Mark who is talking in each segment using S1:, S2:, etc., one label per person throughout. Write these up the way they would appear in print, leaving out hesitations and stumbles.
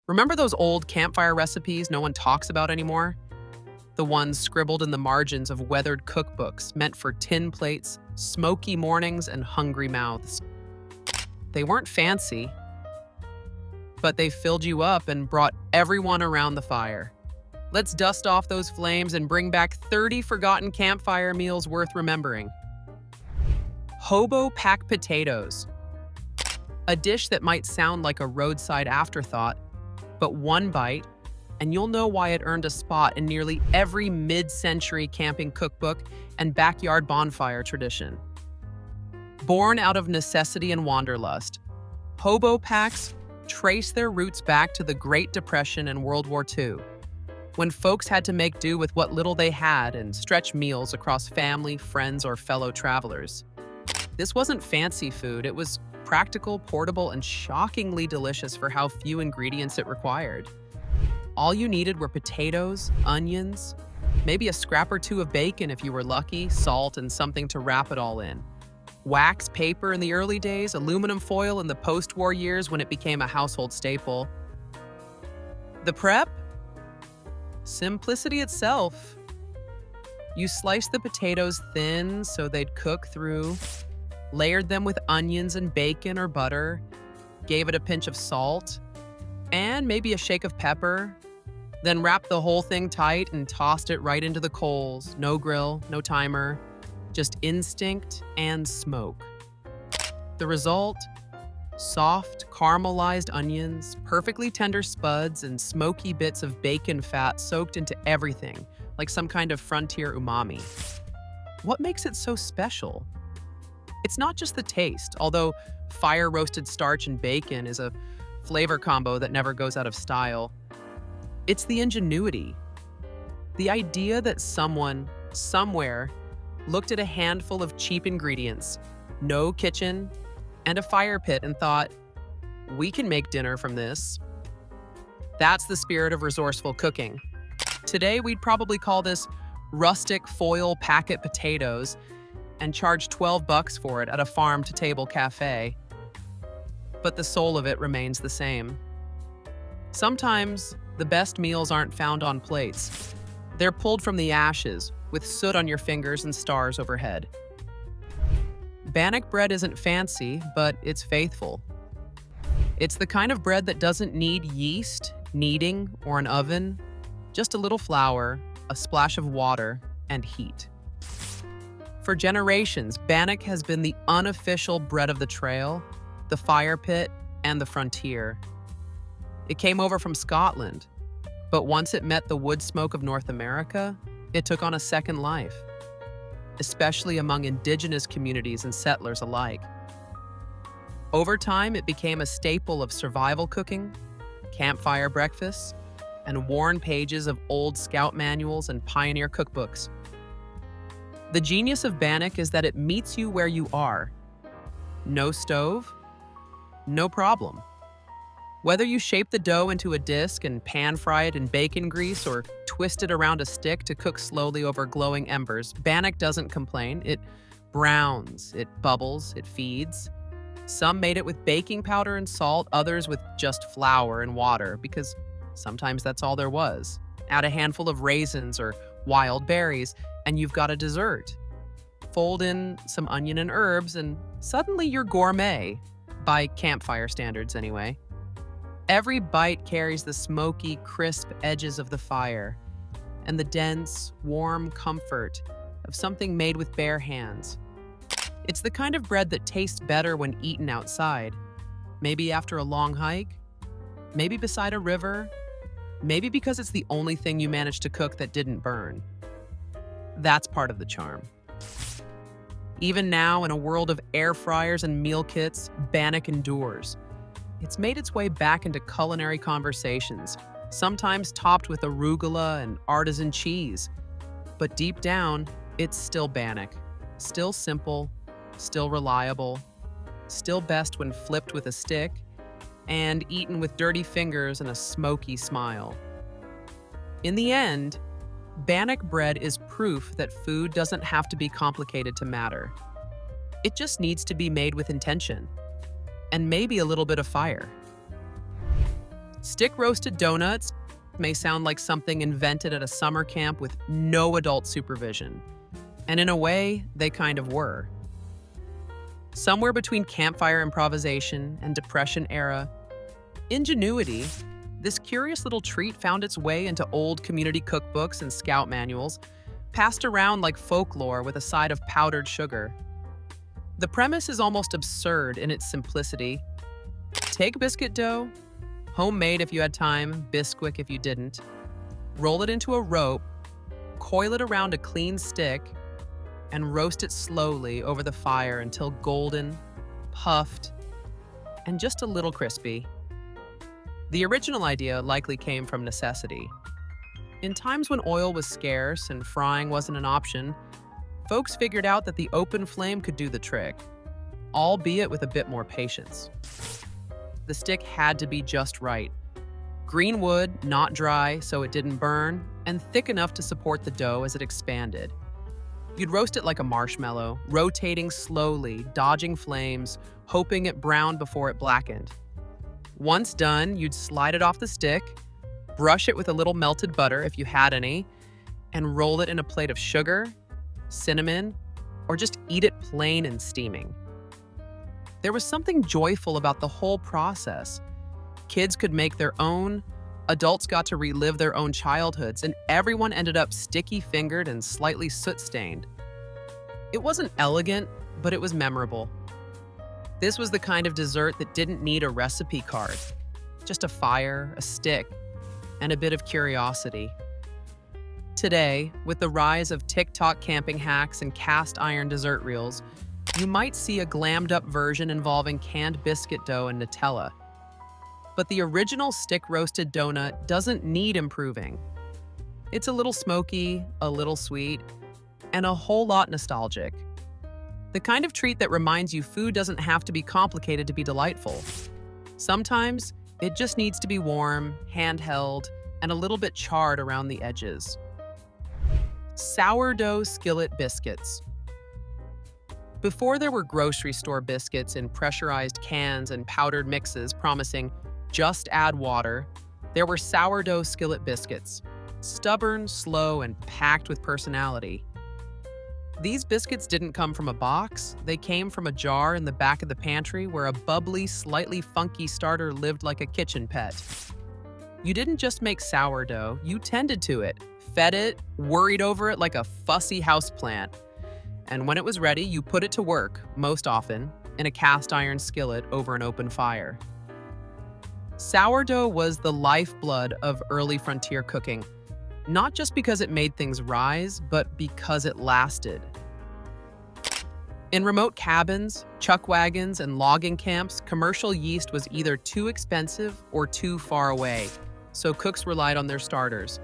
S1: Remember those old campfire recipes no one talks about anymore? The ones scribbled in the margins of weathered cookbooks meant for tin plates, smoky mornings, and hungry mouths. They weren't fancy, but they filled you up and brought everyone around the fire. Let's dust off those flames and bring back 30 forgotten campfire meals worth remembering. Hobo pack potatoes. A dish that might sound like a roadside afterthought, but one bite, and you'll know why it earned a spot in nearly every mid-century camping cookbook and backyard bonfire tradition. Born out of necessity and wanderlust, hobo packs trace their roots back to the Great Depression and World War II, when folks had to make do with what little they had and stretch meals across family, friends, or fellow travelers. This wasn't fancy food, it was practical, portable, and shockingly delicious for how few ingredients it required. All you needed were potatoes, onions, maybe a scrap or two of bacon if you were lucky, salt, and something to wrap it all in. Wax paper in the early days, aluminum foil in the post-war years when it became a household staple. The prep? Simplicity itself. You sliced the potatoes thin so they'd cook through, layered them with onions and bacon or butter, gave it a pinch of salt, and maybe a shake of pepper, then wrapped the whole thing tight and tossed it right into the coals. No grill, no timer, just instinct and smoke. The result? Soft, caramelized onions, perfectly tender spuds, and smoky bits of bacon fat soaked into everything, like some kind of frontier umami. What makes it so special? It's not just the taste, although fire-roasted starch and bacon is a flavor combo that never goes out of style. It's the ingenuity. The idea that someone, somewhere, looked at a handful of cheap ingredients, no kitchen, and a fire pit and thought, we can make dinner from this. That's the spirit of resourceful cooking. Today, we'd probably call this rustic foil packet potatoes and charge $12 for it at a farm-to-table cafe. But the soul of it remains the same. Sometimes, the best meals aren't found on plates. They're pulled from the ashes, with soot on your fingers and stars overhead. Bannock bread isn't fancy, but it's faithful. It's the kind of bread that doesn't need yeast, kneading, or an oven, just a little flour, a splash of water, and heat. For generations, bannock has been the unofficial bread of the trail, the fire pit, and the frontier. It came over from Scotland, but once it met the wood smoke of North America, it took on a second life, especially among indigenous communities and settlers alike. Over time, it became a staple of survival cooking, campfire breakfasts, and worn pages of old scout manuals and pioneer cookbooks. The genius of bannock is that it meets you where you are. No stove, no problem. Whether you shape the dough into a disc and pan-fry it in bacon grease or twist it around a stick to cook slowly over glowing embers, bannock doesn't complain. It browns, it bubbles, it feeds. Some made it with baking powder and salt, others with just flour and water, because sometimes that's all there was. Add a handful of raisins or wild berries, and you've got a dessert. Fold in some onion and herbs, and suddenly you're gourmet, by campfire standards anyway. Every bite carries the smoky, crisp edges of the fire and the dense, warm comfort of something made with bare hands. It's the kind of bread that tastes better when eaten outside, maybe after a long hike, maybe beside a river, maybe because it's the only thing you managed to cook that didn't burn. That's part of the charm. Even now, in a world of air fryers and meal kits, bannock endures. It's made its way back into culinary conversations, sometimes topped with arugula and artisan cheese. But deep down, it's still bannock, still simple, still reliable, still best when flipped with a stick, and eaten with dirty fingers and a smoky smile. In the end, bannock bread is proof that food doesn't have to be complicated to matter. It just needs to be made with intention, and maybe a little bit of fire. Stick-roasted donuts may sound like something invented at a summer camp with no adult supervision. And in a way, they kind of were. Somewhere between campfire improvisation and Depression-era ingenuity, this curious little treat found its way into old community cookbooks and scout manuals, passed around like folklore with a side of powdered sugar. The premise is almost absurd in its simplicity. Take biscuit dough, homemade if you had time, Bisquick if you didn't, roll it into a rope, coil it around a clean stick, and roast it slowly over the fire until golden, puffed, and just a little crispy. The original idea likely came from necessity. In times when oil was scarce and frying wasn't an option, folks figured out that the open flame could do the trick, albeit with a bit more patience. The stick had to be just right. Green wood, not dry so it didn't burn, and thick enough to support the dough as it expanded. You'd roast it like a marshmallow, rotating slowly, dodging flames, hoping it browned before it blackened. Once done, you'd slide it off the stick, brush it with a little melted butter if you had any, and roll it in a plate of sugar, cinnamon, or just eat it plain and steaming. There was something joyful about the whole process. Kids could make their own, adults got to relive their own childhoods, and everyone ended up sticky-fingered and slightly soot-stained. It wasn't elegant, but it was memorable. This was the kind of dessert that didn't need a recipe card. Just a fire, a stick, and a bit of curiosity. Today, with the rise of TikTok camping hacks and cast iron dessert reels, you might see a glammed-up version involving canned biscuit dough and Nutella. But the original stick-roasted donut doesn't need improving. It's a little smoky, a little sweet, and a whole lot nostalgic. The kind of treat that reminds you food doesn't have to be complicated to be delightful. Sometimes, it just needs to be warm, handheld, and a little bit charred around the edges. Sourdough skillet biscuits. Before there were grocery store biscuits in pressurized cans and powdered mixes promising just add water, there were sourdough skillet biscuits, stubborn, slow, and packed with personality. These biscuits didn't come from a box, they came from a jar in the back of the pantry where a bubbly, slightly funky starter lived like a kitchen pet. You didn't just make sourdough, you tended to it, fed it, worried over it like a fussy houseplant. And when it was ready, you put it to work, most often, in a cast iron skillet over an open fire. Sourdough was the lifeblood of early frontier cooking, not just because it made things rise, but because it lasted. In remote cabins, chuck wagons, and logging camps, commercial yeast was either too expensive or too far away, so cooks relied on their starters,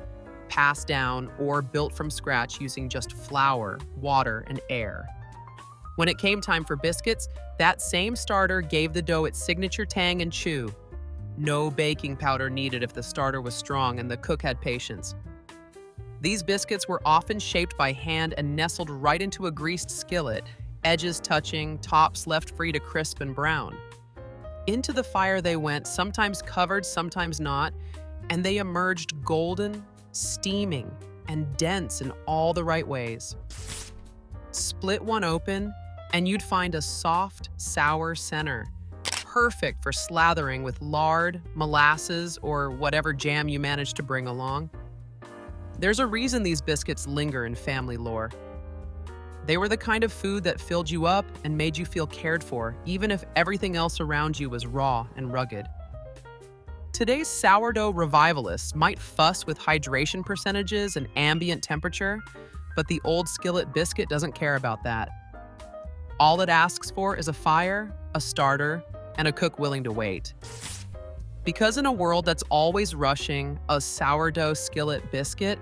S1: passed down or built from scratch using just flour, water, and air. When it came time for biscuits, that same starter gave the dough its signature tang and chew. No baking powder needed if the starter was strong and the cook had patience. These biscuits were often shaped by hand and nestled right into a greased skillet, edges touching, tops left free to crisp and brown. Into the fire they went, sometimes covered, sometimes not, and they emerged golden, steaming, and dense in all the right ways. Split one open, and you'd find a soft, sour center, perfect for slathering with lard, molasses, or whatever jam you managed to bring along. There's a reason these biscuits linger in family lore. They were the kind of food that filled you up and made you feel cared for, even if everything else around you was raw and rugged. Today's sourdough revivalists might fuss with hydration percentages and ambient temperature, but the old skillet biscuit doesn't care about that. All it asks for is a fire, a starter, and a cook willing to wait. Because in a world that's always rushing, a sourdough skillet biscuit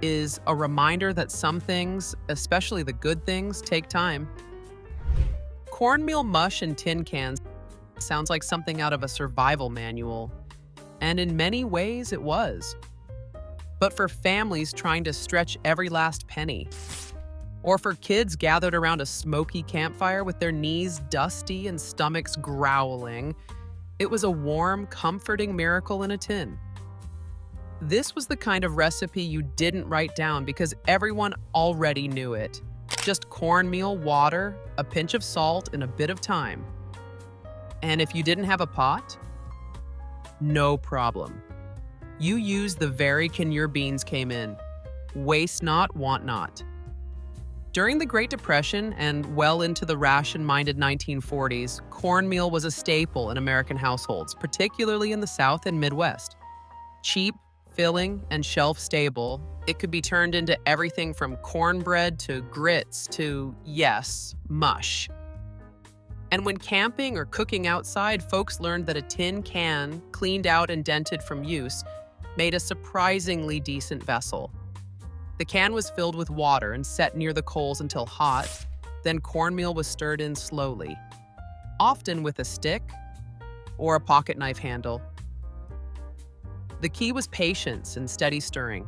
S1: is a reminder that some things, especially the good things, take time. Cornmeal mush in tin cans sounds like something out of a survival manual, and in many ways it was. But for families trying to stretch every last penny, or for kids gathered around a smoky campfire with their knees dusty and stomachs growling, It was a warm, comforting miracle in a tin. This was the kind of recipe you didn't write down because everyone already knew it. Just cornmeal, water, a pinch of salt, and a bit of thyme. And if you didn't have a pot, no problem. You used the very can your beans came in. Waste not, want not. During the Great Depression and well into the ration-minded 1940s, cornmeal was a staple in American households, particularly in the South and Midwest. Cheap, filling, and shelf-stable, it could be turned into everything from cornbread to grits to, yes, mush. And when camping or cooking outside, folks learned that a tin can, cleaned out and dented from use, made a surprisingly decent vessel. The can was filled with water and set near the coals until hot, then cornmeal was stirred in slowly, often with a stick or a pocket knife handle. The key was patience and steady stirring,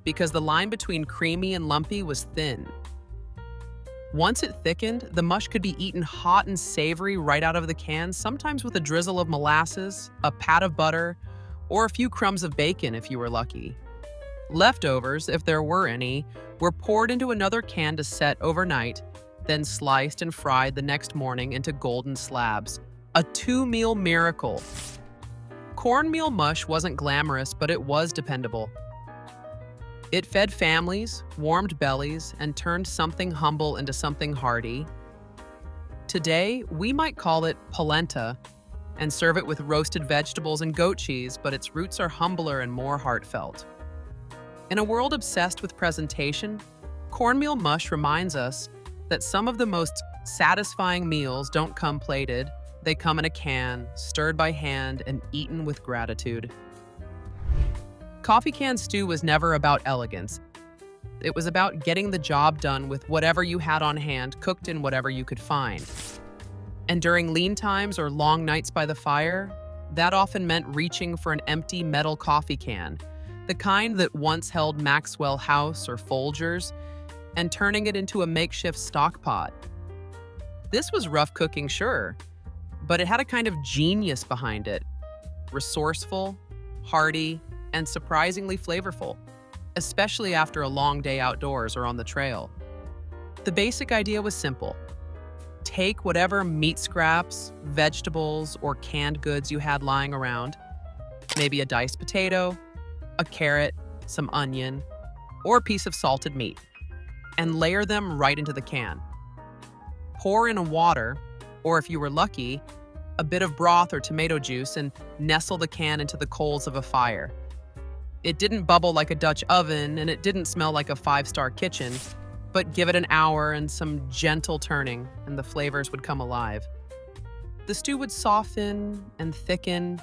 S1: because the line between creamy and lumpy was thin. Once it thickened, the mush could be eaten hot and savory right out of the can, sometimes with a drizzle of molasses, a pat of butter, or a few crumbs of bacon if you were lucky. Leftovers, if there were any, were poured into another can to set overnight, then sliced and fried the next morning into golden slabs. A two-meal miracle. Cornmeal mush wasn't glamorous, but it was dependable. It fed families, warmed bellies, and turned something humble into something hearty. Today, we might call it polenta and serve it with roasted vegetables and goat cheese, but its roots are humbler and more heartfelt. In a world obsessed with presentation, cornmeal mush reminds us that some of the most satisfying meals don't come plated. They come in a can, stirred by hand, and eaten with gratitude. Coffee can stew was never about elegance. It was about getting the job done with whatever you had on hand, cooked in whatever you could find. And during lean times or long nights by the fire, that often meant reaching for an empty metal coffee can, the kind that once held Maxwell House or Folgers, and turning it into a makeshift stock pot. This was rough cooking, sure, but it had a kind of genius behind it. Resourceful, hearty, and surprisingly flavorful, especially after a long day outdoors or on the trail. The basic idea was simple. Take whatever meat scraps, vegetables, or canned goods you had lying around, maybe a diced potato, a carrot, some onion, or a piece of salted meat, and layer them right into the can. Pour in water, or if you were lucky, a bit of broth or tomato juice, and nestle the can into the coals of a fire. It didn't bubble like a Dutch oven, and it didn't smell like a five-star kitchen, but give it an hour and some gentle turning, and the flavors would come alive. The stew would soften and thicken,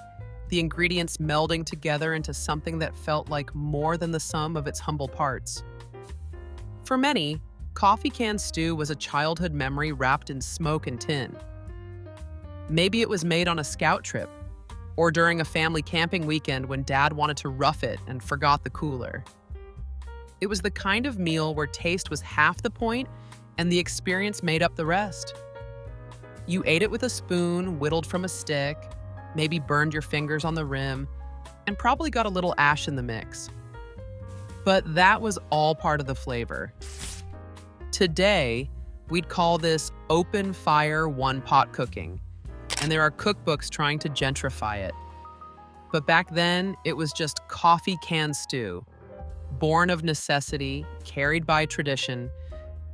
S1: the ingredients melding together into something that felt like more than the sum of its humble parts. For many, coffee can stew was a childhood memory wrapped in smoke and tin. Maybe it was made on a scout trip, or during a family camping weekend when Dad wanted to rough it and forgot the cooler. It was the kind of meal where taste was half the point and the experience made up the rest. You ate it with a spoon whittled from a stick, maybe burned your fingers on the rim, and probably got a little ash in the mix. But that was all part of the flavor. Today, we'd call this open fire one-pot cooking, and there are cookbooks trying to gentrify it. But back then, it was just coffee can stew, born of necessity, carried by tradition,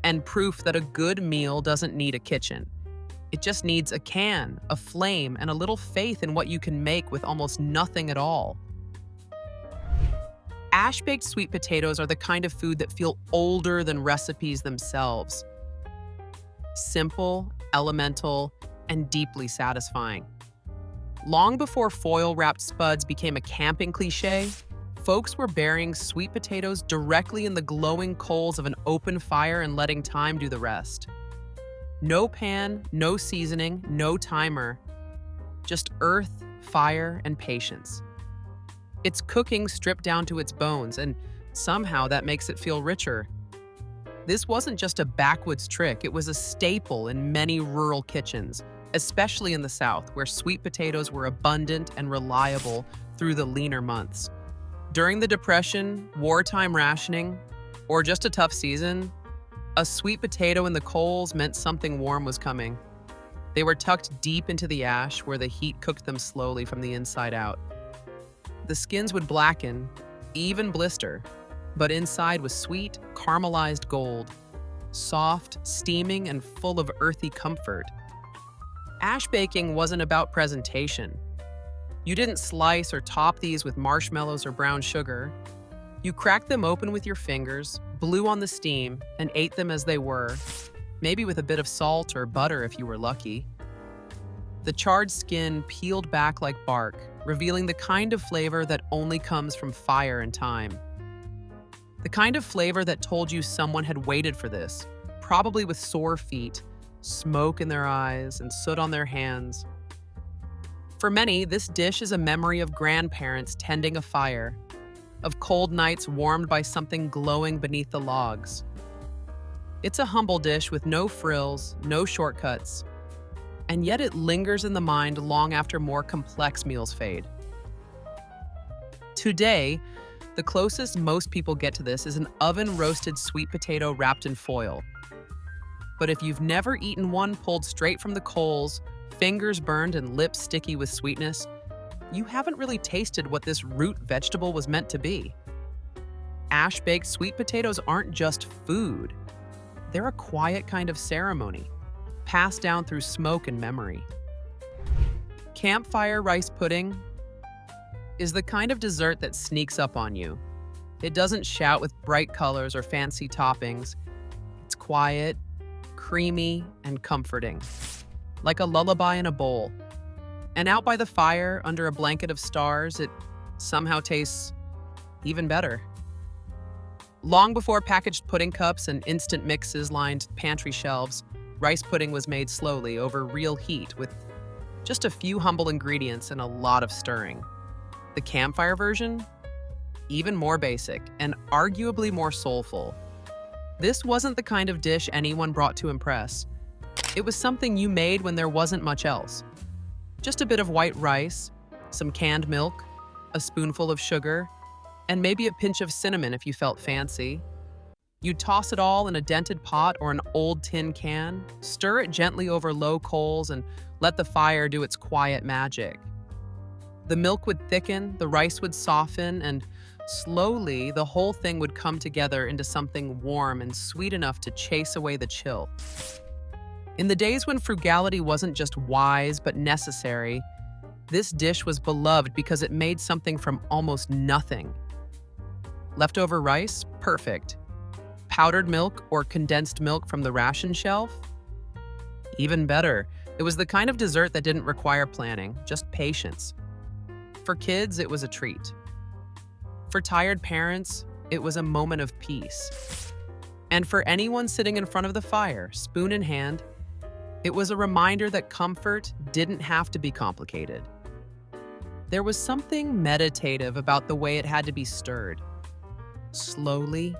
S1: and proof that a good meal doesn't need a kitchen. It just needs a can, a flame, and a little faith in what you can make with almost nothing at all. Ash-baked sweet potatoes are the kind of food that feel older than recipes themselves. Simple, elemental, and deeply satisfying. Long before foil-wrapped spuds became a camping cliche, folks were burying sweet potatoes directly in the glowing coals of an open fire and letting time do the rest. No pan, no seasoning, no timer. Just earth, fire, and patience. It's cooking stripped down to its bones, and somehow that makes it feel richer. This wasn't just a backwoods trick, it was a staple in many rural kitchens, especially in the South, where sweet potatoes were abundant and reliable through the leaner months. During the Depression, wartime rationing, or just a tough season, a sweet potato in the coals meant something warm was coming. They were tucked deep into the ash where the heat cooked them slowly from the inside out. The skins would blacken, even blister, but inside was sweet, caramelized gold, soft, steaming, and full of earthy comfort. Ash baking wasn't about presentation. You didn't slice or top these with marshmallows or brown sugar. You cracked them open with your fingers, blew on the steam, and ate them as they were, maybe with a bit of salt or butter if you were lucky. The charred skin peeled back like bark, revealing the kind of flavor that only comes from fire and time. The kind of flavor that told you someone had waited for this, probably with sore feet, smoke in their eyes, and soot on their hands. For many, this dish is a memory of grandparents tending a fire, of cold nights warmed by something glowing beneath the logs. It's a humble dish with no frills, no shortcuts, and yet it lingers in the mind long after more complex meals fade. Today, the closest most people get to this is an oven-roasted sweet potato wrapped in foil. But if you've never eaten one pulled straight from the coals, fingers burned and lips sticky with sweetness, you haven't really tasted what this root vegetable was meant to be. Ash-baked sweet potatoes aren't just food. They're a quiet kind of ceremony, passed down through smoke and memory. Campfire rice pudding is the kind of dessert that sneaks up on you. It doesn't shout with bright colors or fancy toppings. It's quiet, creamy, and comforting, like a lullaby in a bowl. And out by the fire, under a blanket of stars, it somehow tastes even better. Long before packaged pudding cups and instant mixes lined pantry shelves, rice pudding was made slowly over real heat with just a few humble ingredients and a lot of stirring. The campfire version? Even more basic and arguably more soulful. This wasn't the kind of dish anyone brought to impress. It was something you made when there wasn't much else. Just a bit of white rice, some canned milk, a spoonful of sugar, and maybe a pinch of cinnamon if you felt fancy. You'd toss it all in a dented pot or an old tin can, stir it gently over low coals, and let the fire do its quiet magic. The milk would thicken, the rice would soften, and slowly the whole thing would come together into something warm and sweet enough to chase away the chill. In the days when frugality wasn't just wise but necessary, this dish was beloved because it made something from almost nothing. Leftover rice? Perfect. Powdered milk or condensed milk from the ration shelf? Even better. It was the kind of dessert that didn't require planning, just patience. For kids, it was a treat. For tired parents, it was a moment of peace. And for anyone sitting in front of the fire, spoon in hand, it was a reminder that comfort didn't have to be complicated. There was something meditative about the way it had to be stirred. Slowly,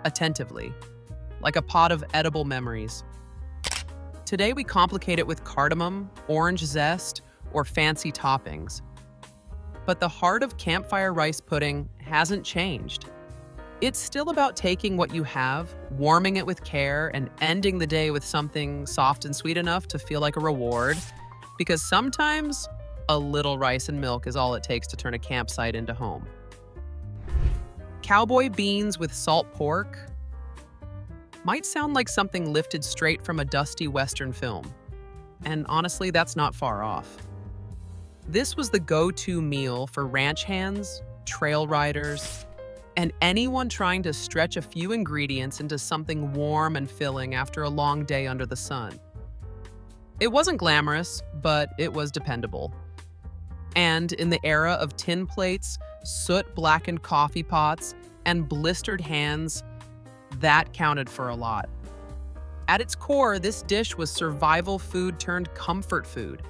S1: attentively, like a pot of edible memories. Today we complicate it with cardamom, orange zest, or fancy toppings. But the heart of campfire rice pudding hasn't changed. It's still about taking what you have, warming it with care, and ending the day with something soft and sweet enough to feel like a reward. Because sometimes, a little rice and milk is all it takes to turn a campsite into home. Cowboy beans with salt pork might sound like something lifted straight from a dusty Western film. And honestly, that's not far off. This was the go-to meal for ranch hands, trail riders, and anyone trying to stretch a few ingredients into something warm and filling after a long day under the sun. It wasn't glamorous, but it was dependable. And in the era of tin plates, soot-blackened coffee pots, and blistered hands, that counted for a lot. At its core, this dish was survival food turned comfort food.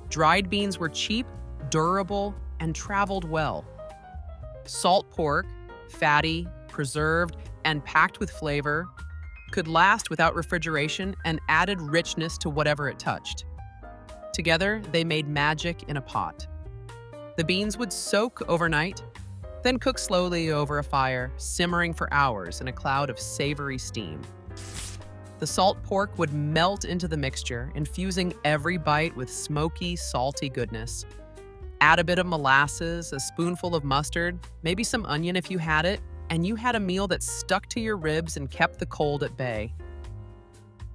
S1: Dried beans were cheap, durable, and traveled well. Salt pork, fatty, preserved, and packed with flavor, could last without refrigeration and added richness to whatever it touched. Together, they made magic in a pot. The beans would soak overnight, then cook slowly over a fire, simmering for hours in a cloud of savory steam. The salt pork would melt into the mixture, infusing every bite with smoky, salty goodness. Add a bit of molasses, a spoonful of mustard, maybe some onion if you had it, and you had a meal that stuck to your ribs and kept the cold at bay.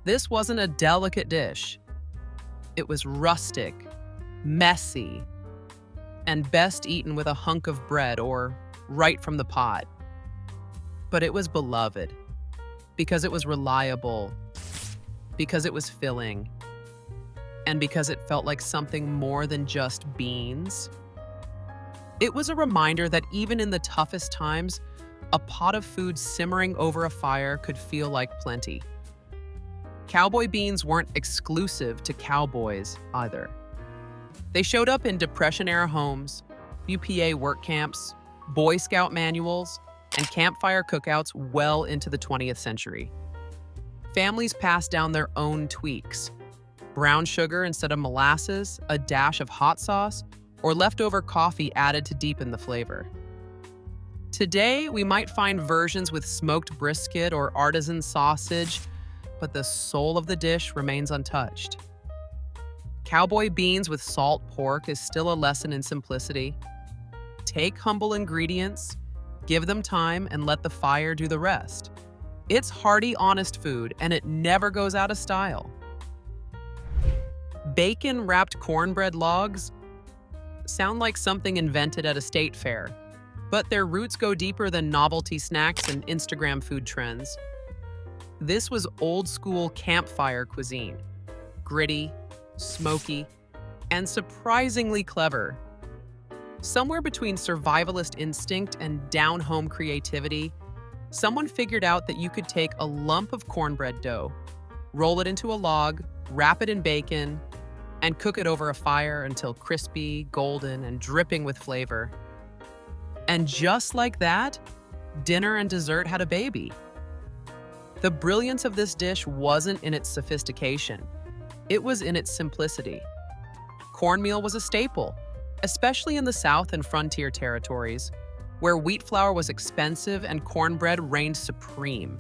S1: This wasn't a delicate dish. It was rustic, messy, and best eaten with a hunk of bread or right from the pot. But it was beloved because it was reliable, because it was filling, and because it felt like something more than just beans. It was a reminder that even in the toughest times, a pot of food simmering over a fire could feel like plenty. Cowboy beans weren't exclusive to cowboys either. They showed up in Depression-era homes, UPA work camps, Boy Scout manuals, and campfire cookouts well into the 20th century. Families passed down their own tweaks: brown sugar instead of molasses, a dash of hot sauce, or leftover coffee added to deepen the flavor. Today, we might find versions with smoked brisket or artisan sausage, but the soul of the dish remains untouched. Cowboy beans with salt pork is still a lesson in simplicity. Take humble ingredients, give them time, and let the fire do the rest. It's hearty, honest food, and it never goes out of style. Bacon-wrapped cornbread logs sound like something invented at a state fair, but their roots go deeper than novelty snacks and Instagram food trends. This was old-school campfire cuisine, gritty, smoky, and surprisingly clever. Somewhere between survivalist instinct and down-home creativity, someone figured out that you could take a lump of cornbread dough, roll it into a log, wrap it in bacon, and cook it over a fire until crispy, golden, and dripping with flavor. And just like that, dinner and dessert had a baby. The brilliance of this dish wasn't in its sophistication. It was in its simplicity. Cornmeal was a staple, especially in the South and frontier territories, where wheat flour was expensive and cornbread reigned supreme.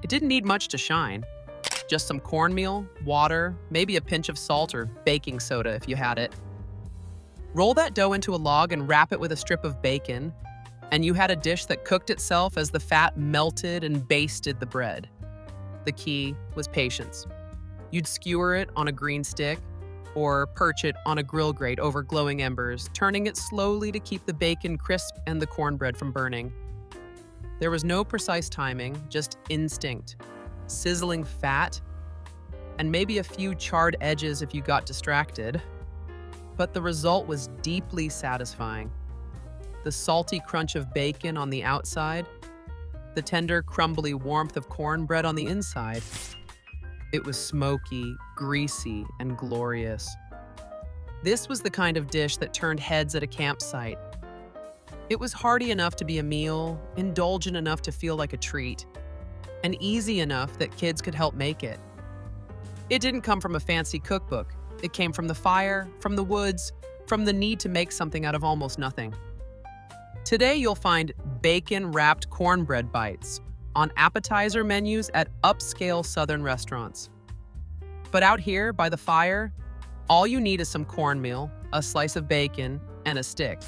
S1: It didn't need much to shine. Just some cornmeal, water, maybe a pinch of salt or baking soda if you had it. Roll that dough into a log and wrap it with a strip of bacon, and you had a dish that cooked itself as the fat melted and basted the bread. The key was patience. You'd skewer it on a green stick or perch it on a grill grate over glowing embers, turning it slowly to keep the bacon crisp and the cornbread from burning. There was no precise timing, just instinct, sizzling fat, and maybe a few charred edges if you got distracted. But the result was deeply satisfying. The salty crunch of bacon on the outside, the tender, crumbly warmth of cornbread on the inside. It was smoky, greasy, and glorious. This was the kind of dish that turned heads at a campsite. It was hearty enough to be a meal, indulgent enough to feel like a treat, and easy enough that kids could help make it. It didn't come from a fancy cookbook. It came from the fire, from the woods, from the need to make something out of almost nothing. Today, you'll find bacon-wrapped cornbread bites on appetizer menus at upscale Southern restaurants. But out here, by the fire, all you need is some cornmeal, a slice of bacon, and a stick.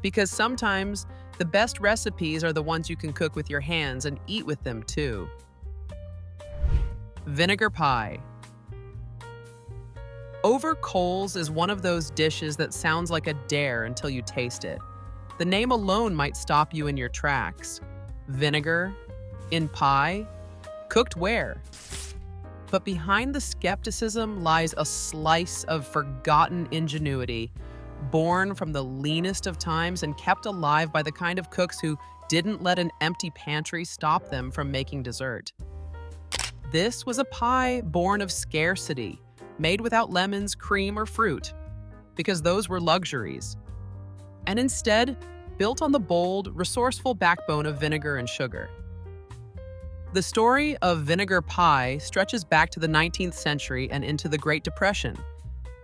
S1: Because sometimes, the best recipes are the ones you can cook with your hands and eat with them too. Vinegar pie. Over coals is one of those dishes that sounds like a dare until you taste it. The name alone might stop you in your tracks. Vinegar? In pie? Cooked where? But behind the skepticism lies a slice of forgotten ingenuity, born from the leanest of times and kept alive by the kind of cooks who didn't let an empty pantry stop them from making dessert. This was a pie born of scarcity, made without lemons, cream, or fruit, because those were luxuries, and instead built on the bold, resourceful backbone of vinegar and sugar. The story of vinegar pie stretches back to the 19th century and into the Great Depression,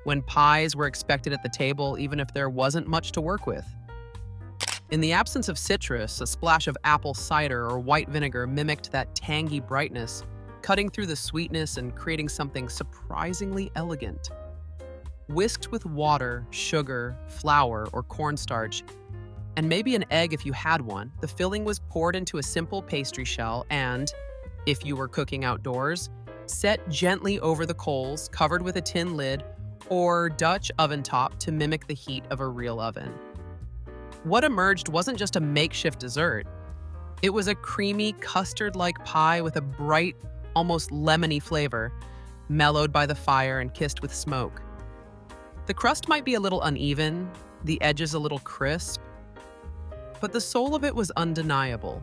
S1: when pies were expected at the table even if there wasn't much to work with. In the absence of citrus, a splash of apple cider or white vinegar mimicked that tangy brightness, cutting through the sweetness and creating something surprisingly elegant. Whisked with water, sugar, flour, or cornstarch, and maybe an egg if you had one, the filling was poured into a simple pastry shell and, if you were cooking outdoors, set gently over the coals, covered with a tin lid or Dutch oven top to mimic the heat of a real oven. What emerged wasn't just a makeshift dessert. It was a creamy, custard-like pie with a bright, almost lemony flavor, mellowed by the fire and kissed with smoke. The crust might be a little uneven, the edges a little crisp, but the soul of it was undeniable.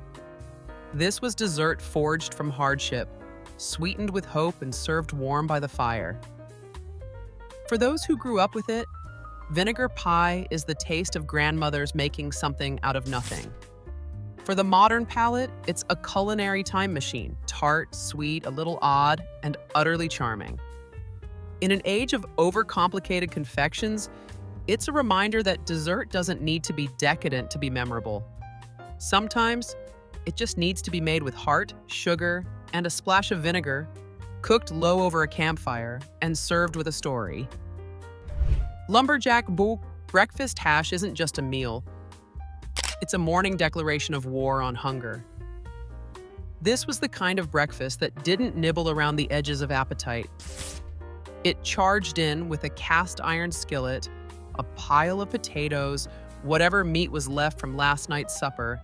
S1: This was dessert forged from hardship, sweetened with hope and served warm by the fire. For those who grew up with it, vinegar pie is the taste of grandmothers making something out of nothing. For the modern palate, it's a culinary time machine, tart, sweet, a little odd, and utterly charming. In an age of overcomplicated confections, it's a reminder that dessert doesn't need to be decadent to be memorable. Sometimes, it just needs to be made with heart, sugar, and a splash of vinegar, cooked low over a campfire, and served with a story. Lumberjack breakfast hash isn't just a meal. It's a morning declaration of war on hunger. This was the kind of breakfast that didn't nibble around the edges of appetite. It charged in with a cast iron skillet, a pile of potatoes, whatever meat was left from last night's supper,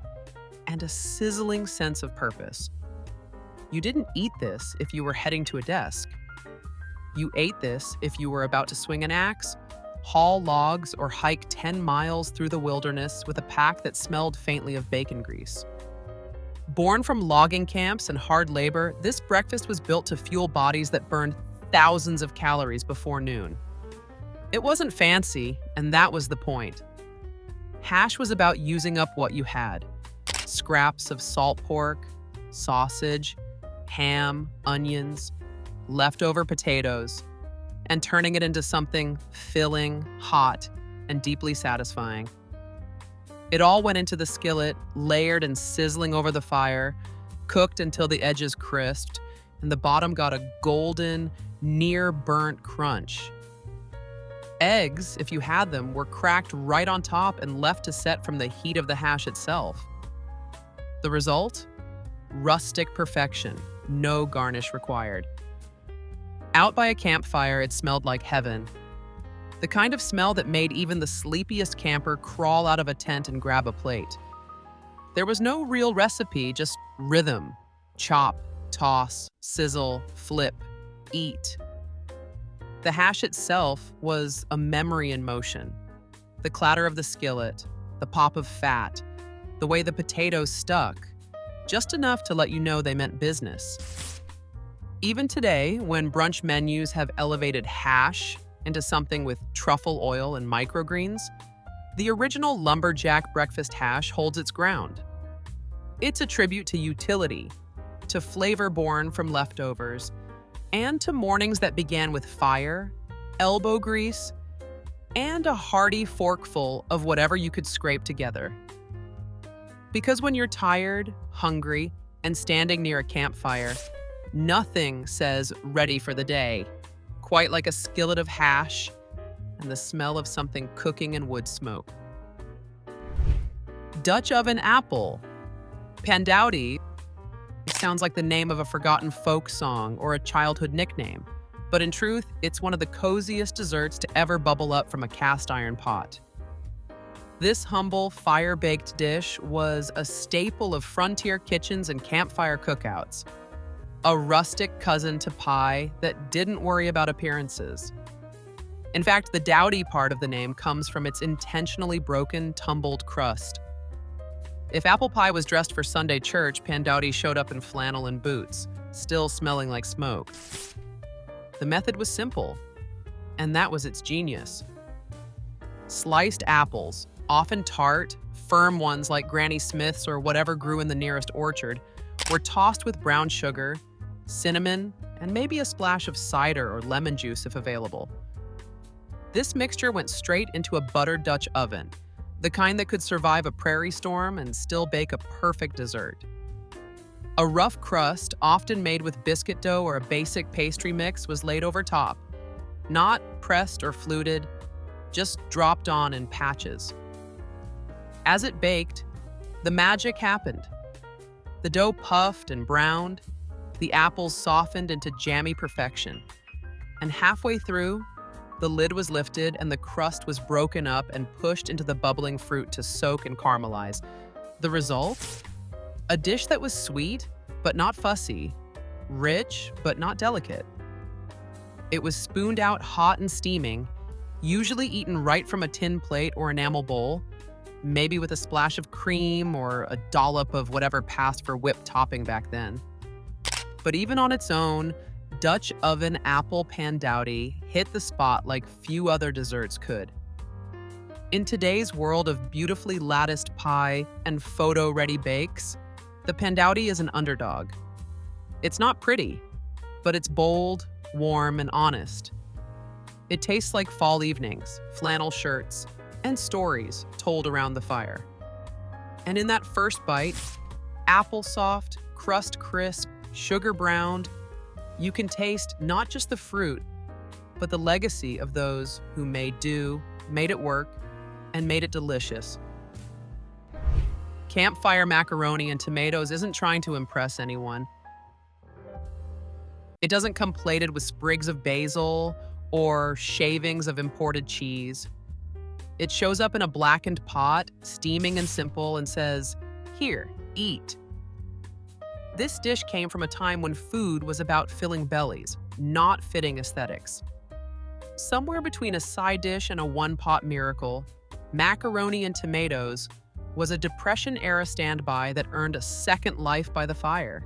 S1: and a sizzling sense of purpose. You didn't eat this if you were heading to a desk. You ate this if you were about to swing an axe, haul logs, or hike 10 miles through the wilderness with a pack that smelled faintly of bacon grease. Born from logging camps and hard labor, this breakfast was built to fuel bodies that burned thousands of calories before noon. It wasn't fancy, and that was the point. Hash was about using up what you had. Scraps of salt pork, sausage, ham, onions, leftover potatoes, and turning it into something filling, hot, and deeply satisfying. It all went into the skillet, layered and sizzling over the fire, cooked until the edges crisped, and the bottom got a golden, near-burnt crunch. Eggs, if you had them, were cracked right on top and left to set from the heat of the hash itself. The result? Rustic perfection, no garnish required. Out by a campfire, it smelled like heaven. The kind of smell that made even the sleepiest camper crawl out of a tent and grab a plate. There was no real recipe, just rhythm. Chop, toss, sizzle, flip, eat. The hash itself was a memory in motion. The clatter of the skillet, the pop of fat, the way the potatoes stuck, just enough to let you know they meant business. Even today, when brunch menus have elevated hash into something with truffle oil and microgreens, the original lumberjack breakfast hash holds its ground. It's a tribute to utility, to flavor born from leftovers, and to mornings that began with fire, elbow grease, and a hearty forkful of whatever you could scrape together. Because when you're tired, hungry, and standing near a campfire, nothing says ready for the day, quite like a skillet of hash and the smell of something cooking in wood smoke. Dutch oven apple. Pandowdy sounds like the name of a forgotten folk song or a childhood nickname, but in truth, it's one of the coziest desserts to ever bubble up from a cast iron pot. This humble, fire-baked dish was a staple of frontier kitchens and campfire cookouts, a rustic cousin to pie that didn't worry about appearances. In fact, the dowdy part of the name comes from its intentionally broken, tumbled crust. If apple pie was dressed for Sunday church, Pandowdy showed up in flannel and boots, still smelling like smoke. The method was simple, and that was its genius. Sliced apples, often tart, firm ones like Granny Smith's or whatever grew in the nearest orchard, were tossed with brown sugar, cinnamon, and maybe a splash of cider or lemon juice if available. This mixture went straight into a buttered Dutch oven, the kind that could survive a prairie storm and still bake a perfect dessert. A rough crust, often made with biscuit dough or a basic pastry mix, was laid over top, not pressed or fluted, just dropped on in patches. As it baked, the magic happened. The dough puffed and browned, the apples softened into jammy perfection, and halfway through, the lid was lifted and the crust was broken up and pushed into the bubbling fruit to soak and caramelize. The result? A dish that was sweet, but not fussy, rich, but not delicate. It was spooned out hot and steaming, usually eaten right from a tin plate or enamel bowl, maybe with a splash of cream or a dollop of whatever passed for whipped topping back then. But even on its own, Dutch oven apple pandowdy hit the spot like few other desserts could. In today's world of beautifully latticed pie and photo-ready bakes, the pandowdy is an underdog. It's not pretty, but it's bold, warm, and honest. It tastes like fall evenings, flannel shirts, and stories told around the fire. And in that first bite, apple soft, crust crisp, sugar browned, you can taste not just the fruit, but the legacy of those who made do, made it work, and made it delicious. Campfire macaroni and tomatoes isn't trying to impress anyone. It doesn't come plated with sprigs of basil or shavings of imported cheese. It shows up in a blackened pot, steaming and simple, and says, "Here, eat." This dish came from a time when food was about filling bellies, not fitting aesthetics. Somewhere between a side dish and a one-pot miracle, macaroni and tomatoes was a Depression-era standby that earned a second life by the fire.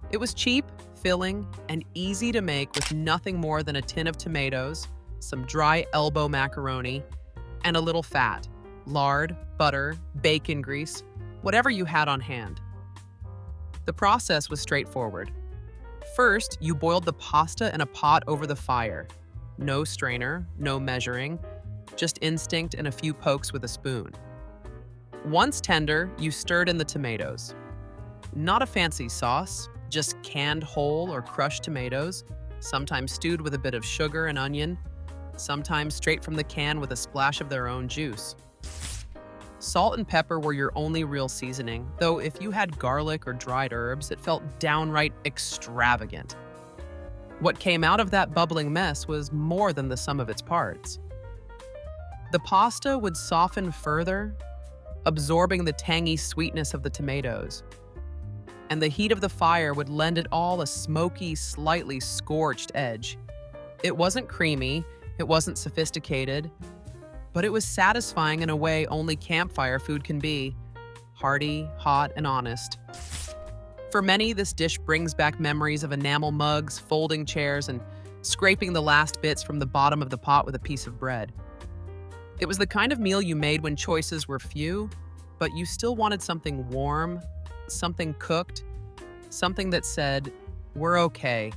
S1: It was cheap, filling, and easy to make with nothing more than a tin of tomatoes, some dry elbow macaroni, and a little fat, lard, butter, bacon grease, whatever you had on hand. The process was straightforward. First, you boiled the pasta in a pot over the fire. No strainer, no measuring, just instinct and a few pokes with a spoon. Once tender, you stirred in the tomatoes. Not a fancy sauce, just canned whole or crushed tomatoes, sometimes stewed with a bit of sugar and onion, sometimes straight from the can with a splash of their own juice. Salt and pepper were your only real seasoning, though if you had garlic or dried herbs, it felt downright extravagant. What came out of that bubbling mess was more than the sum of its parts. The pasta would soften further, absorbing the tangy sweetness of the tomatoes. And the heat of the fire would lend it all a smoky, slightly scorched edge. It wasn't creamy, it wasn't sophisticated, but it was satisfying in a way only campfire food can be, hearty, hot, and honest. For many, this dish brings back memories of enamel mugs, folding chairs, and scraping the last bits from the bottom of the pot with a piece of bread. It was the kind of meal you made when choices were few, but you still wanted something warm, something cooked, something that said, "We're okay."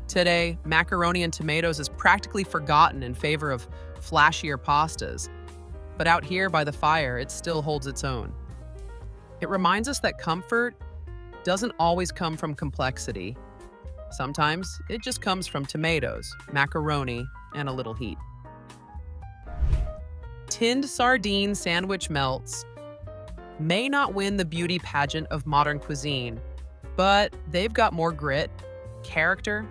S1: Today, macaroni and tomatoes is practically forgotten in favor of flashier pastas, but out here by the fire, it still holds its own. It reminds us that comfort doesn't always come from complexity. Sometimes it just comes from tomatoes, macaroni, and a little heat. Tinned sardine sandwich melts may not win the beauty pageant of modern cuisine, but they've got more grit, character,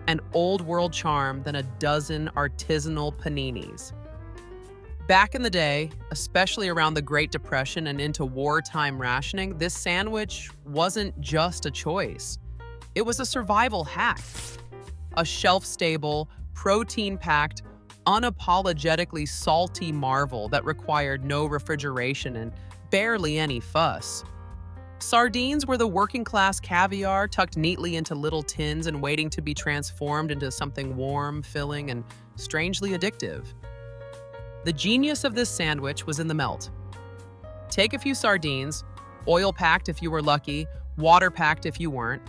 S1: and old-world charm than a dozen artisanal paninis. Back in the day, especially around the Great Depression and into wartime rationing, this sandwich wasn't just a choice. It was a survival hack. A shelf-stable, protein-packed, unapologetically salty marvel that required no refrigeration and barely any fuss. Sardines were the working-class caviar tucked neatly into little tins and waiting to be transformed into something warm, filling, and strangely addictive. The genius of this sandwich was in the melt. Take a few sardines, oil-packed if you were lucky, water-packed if you weren't.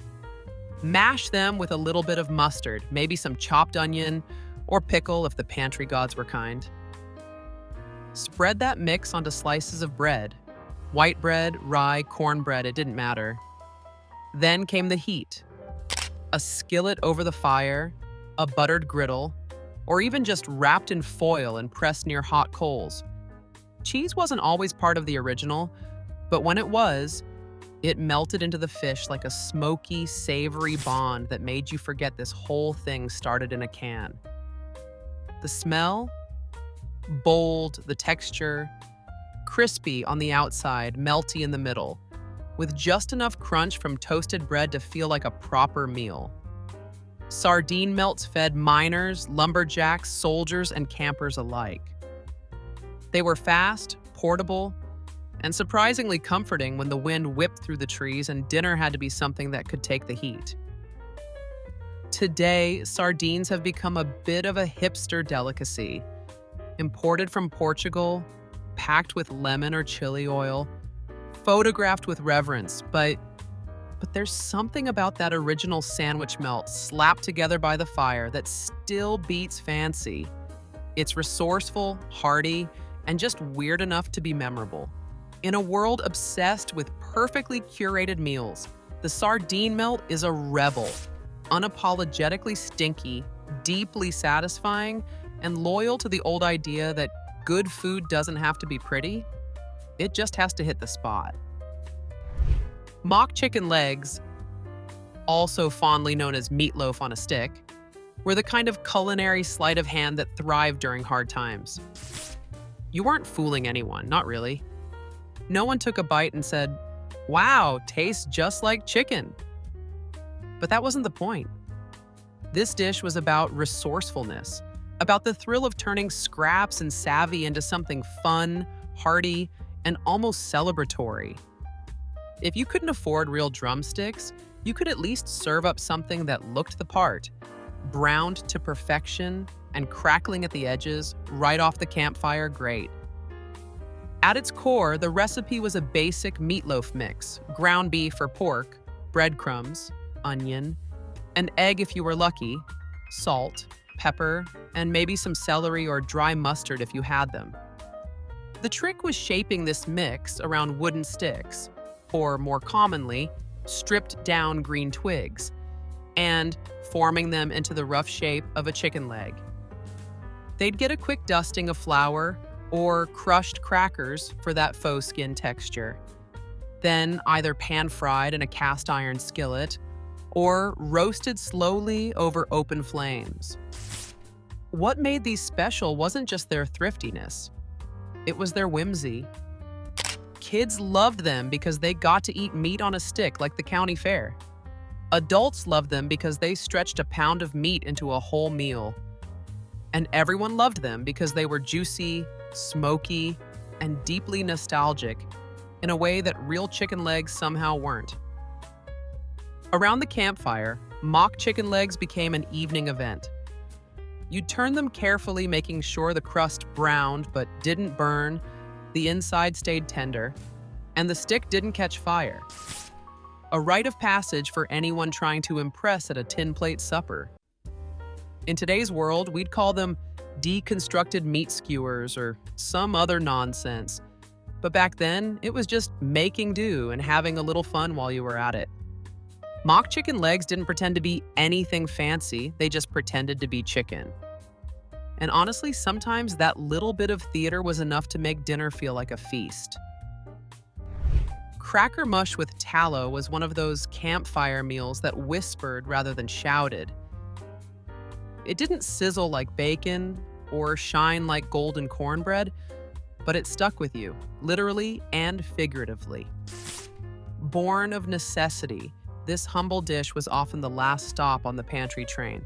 S1: Mash them with a little bit of mustard, maybe some chopped onion, or pickle if the pantry gods were kind. Spread that mix onto slices of bread. White bread, rye, cornbread, it didn't matter. Then came the heat. A skillet over the fire, a buttered griddle, or even just wrapped in foil and pressed near hot coals. Cheese wasn't always part of the original, but when it was, it melted into the fish like a smoky, savory bond that made you forget this whole thing started in a can. The smell? Bold, the texture, crispy on the outside, melty in the middle, with just enough crunch from toasted bread to feel like a proper meal. Sardine melts fed miners, lumberjacks, soldiers, and campers alike. They were fast, portable, and surprisingly comforting when the wind whipped through the trees and dinner had to be something that could take the heat. Today, sardines have become a bit of a hipster delicacy. Imported from Portugal, packed with lemon or chili oil, photographed with reverence, but there's something about that original sandwich melt slapped together by the fire that still beats fancy. It's resourceful, hearty, and just weird enough to be memorable. In a world obsessed with perfectly curated meals, the sardine melt is a rebel, unapologetically stinky, deeply satisfying, and loyal to the old idea that good food doesn't have to be pretty, it just has to hit the spot. Mock chicken legs, also fondly known as meatloaf on a stick, were the kind of culinary sleight of hand that thrived during hard times. You weren't fooling anyone, not really. No one took a bite and said, "Wow, tastes just like chicken." But that wasn't the point. This dish was about resourcefulness, about the thrill of turning scraps and savvy into something fun, hearty, and almost celebratory. If you couldn't afford real drumsticks, you could at least serve up something that looked the part, browned to perfection and crackling at the edges right off the campfire grate. At its core, the recipe was a basic meatloaf mix: ground beef or pork, breadcrumbs, onion, an egg if you were lucky, salt, pepper, and maybe some celery or dry mustard if you had them. The trick was shaping this mix around wooden sticks, or more commonly, stripped down green twigs, and forming them into the rough shape of a chicken leg. They'd get a quick dusting of flour or crushed crackers for that faux skin texture. Then either pan-fried in a cast iron skillet or roasted slowly over open flames. What made these special wasn't just their thriftiness, it was their whimsy. Kids loved them because they got to eat meat on a stick like the county fair. Adults loved them because they stretched a pound of meat into a whole meal. And everyone loved them because they were juicy, smoky, and deeply nostalgic in a way that real chicken legs somehow weren't. Around the campfire, mock chicken legs became an evening event. You'd turn them carefully, making sure the crust browned but didn't burn, the inside stayed tender, and the stick didn't catch fire. A rite of passage for anyone trying to impress at a tin plate supper. In today's world, we'd call them deconstructed meat skewers or some other nonsense. But back then, it was just making do and having a little fun while you were at it. Mock chicken legs didn't pretend to be anything fancy, they just pretended to be chicken. And honestly, sometimes that little bit of theater was enough to make dinner feel like a feast. Cracker mush with tallow was one of those campfire meals that whispered rather than shouted. It didn't sizzle like bacon or shine like golden cornbread, but it stuck with you, literally and figuratively. Born of necessity, this humble dish was often the last stop on the pantry train.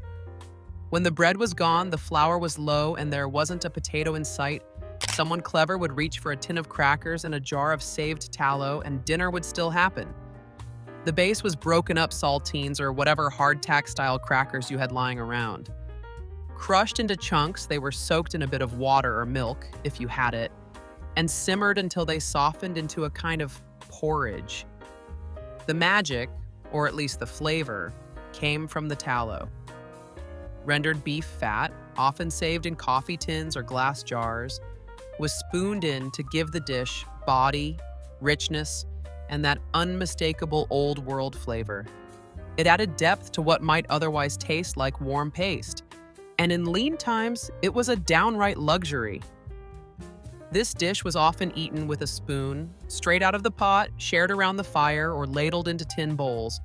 S1: When the bread was gone, the flour was low, and there wasn't a potato in sight, someone clever would reach for a tin of crackers and a jar of saved tallow, and dinner would still happen. The base was broken up saltines or whatever hardtack-style crackers you had lying around. Crushed into chunks, they were soaked in a bit of water or milk, if you had it, and simmered until they softened into a kind of porridge. The magic, or at least the flavor, came from the tallow. Rendered beef fat, often saved in coffee tins or glass jars, was spooned in to give the dish body, richness, and that unmistakable old world flavor. It added depth to what might otherwise taste like warm paste. And in lean times, it was a downright luxury. This dish was often eaten with a spoon, straight out of the pot, shared around the fire, or ladled into tin bowls.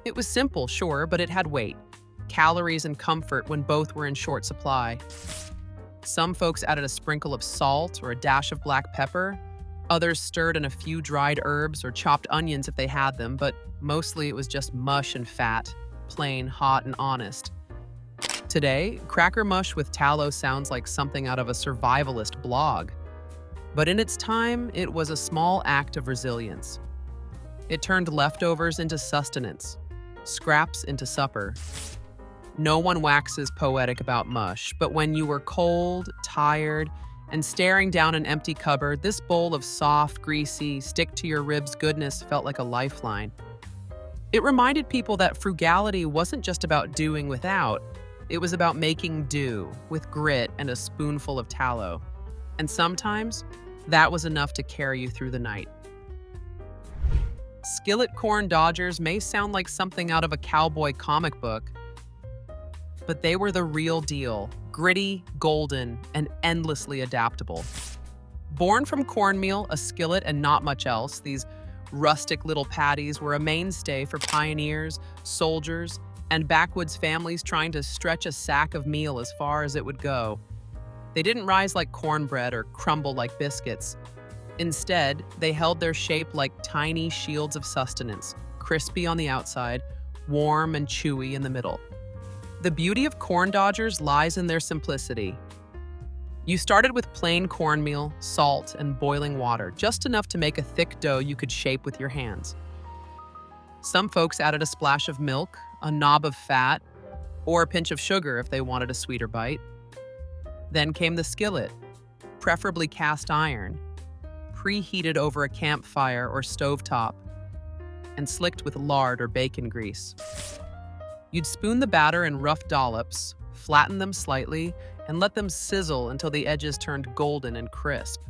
S1: It was simple, sure, but it had weight, calories, and comfort when both were in short supply. Some folks added a sprinkle of salt or a dash of black pepper. Others stirred in a few dried herbs or chopped onions if they had them, but mostly it was just mush and fat, plain, hot, and honest. Today, cracker mush with tallow sounds like something out of a survivalist blog. But in its time, it was a small act of resilience. It turned leftovers into sustenance, scraps into supper. No one waxes poetic about mush, but when you were cold, tired, and staring down an empty cupboard, this bowl of soft, greasy, stick-to-your-ribs goodness felt like a lifeline. It reminded people that frugality wasn't just about doing without. It was about making do with grit and a spoonful of tallow. And sometimes, that was enough to carry you through the night. Skillet corn dodgers may sound like something out of a cowboy comic book, but they were the real deal, gritty, golden, and endlessly adaptable. Born from cornmeal, a skillet, and not much else, these rustic little patties were a mainstay for pioneers, soldiers, and backwoods families trying to stretch a sack of meal as far as it would go. They didn't rise like cornbread or crumble like biscuits. Instead, they held their shape like tiny shields of sustenance, crispy on the outside, warm and chewy in the middle. The beauty of corn dodgers lies in their simplicity. You started with plain cornmeal, salt, and boiling water, just enough to make a thick dough you could shape with your hands. Some folks added a splash of milk, a knob of fat, or a pinch of sugar if they wanted a sweeter bite. Then came the skillet, preferably cast iron, preheated over a campfire or stovetop, and slicked with lard or bacon grease. You'd spoon the batter in rough dollops, flatten them slightly, and let them sizzle until the edges turned golden and crisp.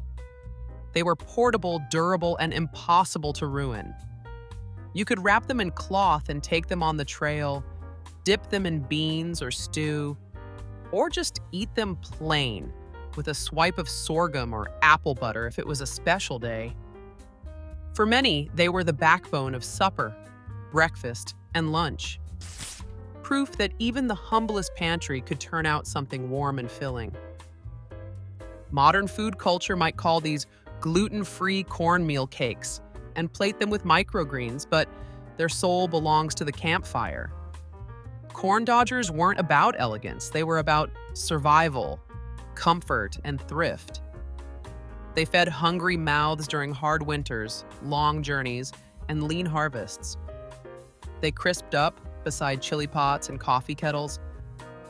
S1: They were portable, durable, and impossible to ruin. You could wrap them in cloth and take them on the trail, dip them in beans or stew, or just eat them plain with a swipe of sorghum or apple butter if it was a special day. For many, they were the backbone of supper, breakfast, and lunch. Proof that even the humblest pantry could turn out something warm and filling. Modern food culture might call these gluten-free cornmeal cakes and plate them with microgreens, but their soul belongs to the campfire. Corn dodgers weren't about elegance, they were about survival, comfort, and thrift. They fed hungry mouths during hard winters, long journeys, and lean harvests. They crisped up beside chili pots and coffee kettles,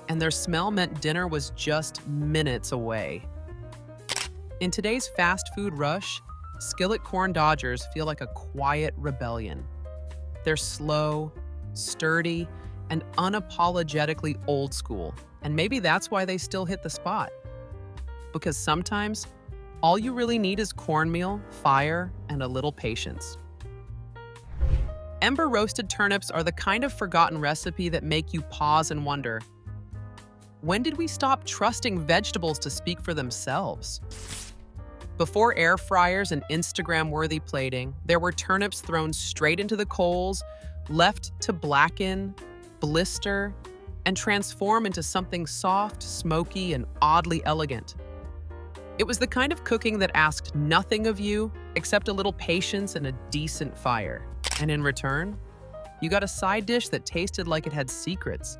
S1: and their smell meant dinner was just minutes away. In today's fast food rush, skillet corn dodgers feel like a quiet rebellion. They're slow, sturdy, and unapologetically old school, and maybe that's why they still hit the spot. Because sometimes, all you really need is cornmeal, fire, and a little patience. Ember roasted turnips are the kind of forgotten recipe that make you pause and wonder, when did we stop trusting vegetables to speak for themselves? Before air fryers and Instagram-worthy plating, there were turnips thrown straight into the coals, left to blacken, blister, and transform into something soft, smoky, and oddly elegant. It was the kind of cooking that asked nothing of you except a little patience and a decent fire. And in return, you got a side dish that tasted like it had secrets.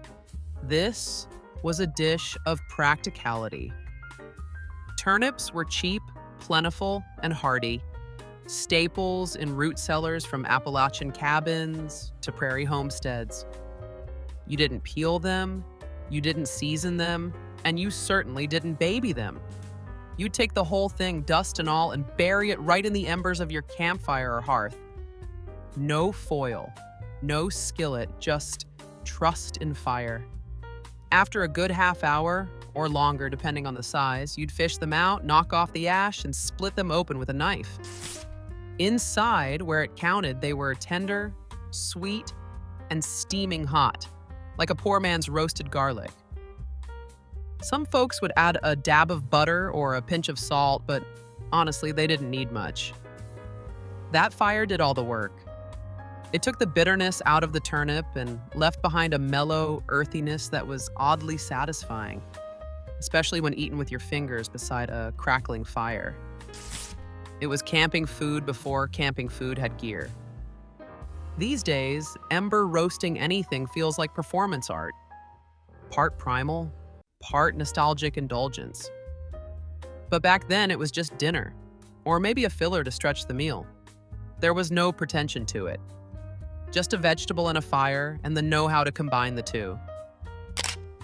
S1: This was a dish of practicality. Turnips were cheap, plentiful, and hearty, staples in root cellars from Appalachian cabins to prairie homesteads. You didn't peel them, you didn't season them, and you certainly didn't baby them. You'd take the whole thing, dust and all, and bury it right in the embers of your campfire or hearth. No foil, no skillet, just trust in fire. After a good half hour, or longer depending on the size, you'd fish them out, knock off the ash, and split them open with a knife. Inside, where it counted, they were tender, sweet, and steaming hot, like a poor man's roasted garlic. Some folks would add a dab of butter or a pinch of salt, but honestly, they didn't need much. That fire did all the work. It took the bitterness out of the turnip and left behind a mellow earthiness that was oddly satisfying, especially when eaten with your fingers beside a crackling fire. It was camping food before camping food had gear. These days, ember roasting anything feels like performance art. Part primal, part nostalgic indulgence. But back then, it was just dinner, or maybe a filler to stretch the meal. There was no pretension to it. Just a vegetable and a fire, and the know-how to combine the two.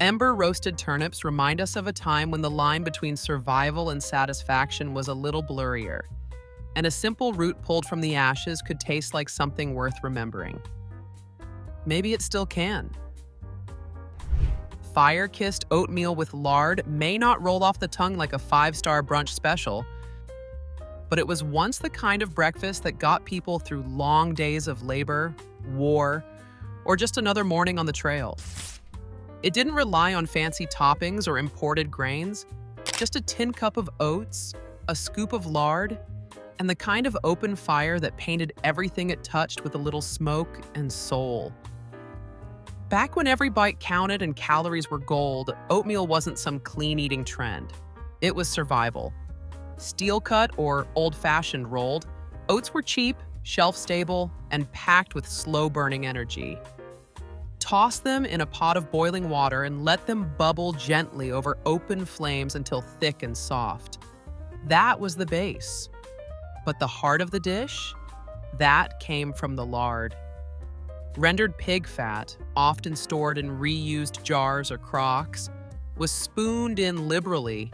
S1: Ember-roasted turnips remind us of a time when the line between survival and satisfaction was a little blurrier, and a simple root pulled from the ashes could taste like something worth remembering. Maybe it still can. Fire-kissed oatmeal with lard may not roll off the tongue like a five-star brunch special, but it was once the kind of breakfast that got people through long days of labor, war, or just another morning on the trail. It didn't rely on fancy toppings or imported grains, just a tin cup of oats, a scoop of lard, and the kind of open fire that painted everything it touched with a little smoke and soul. Back when every bite counted and calories were gold, oatmeal wasn't some clean-eating trend. It was survival. Steel-cut or old-fashioned rolled, oats were cheap, shelf-stable, and packed with slow-burning energy. Toss them in a pot of boiling water and let them bubble gently over open flames until thick and soft. That was the base. But the heart of the dish? That came from the lard. Rendered pig fat, often stored in reused jars or crocks, was spooned in liberally,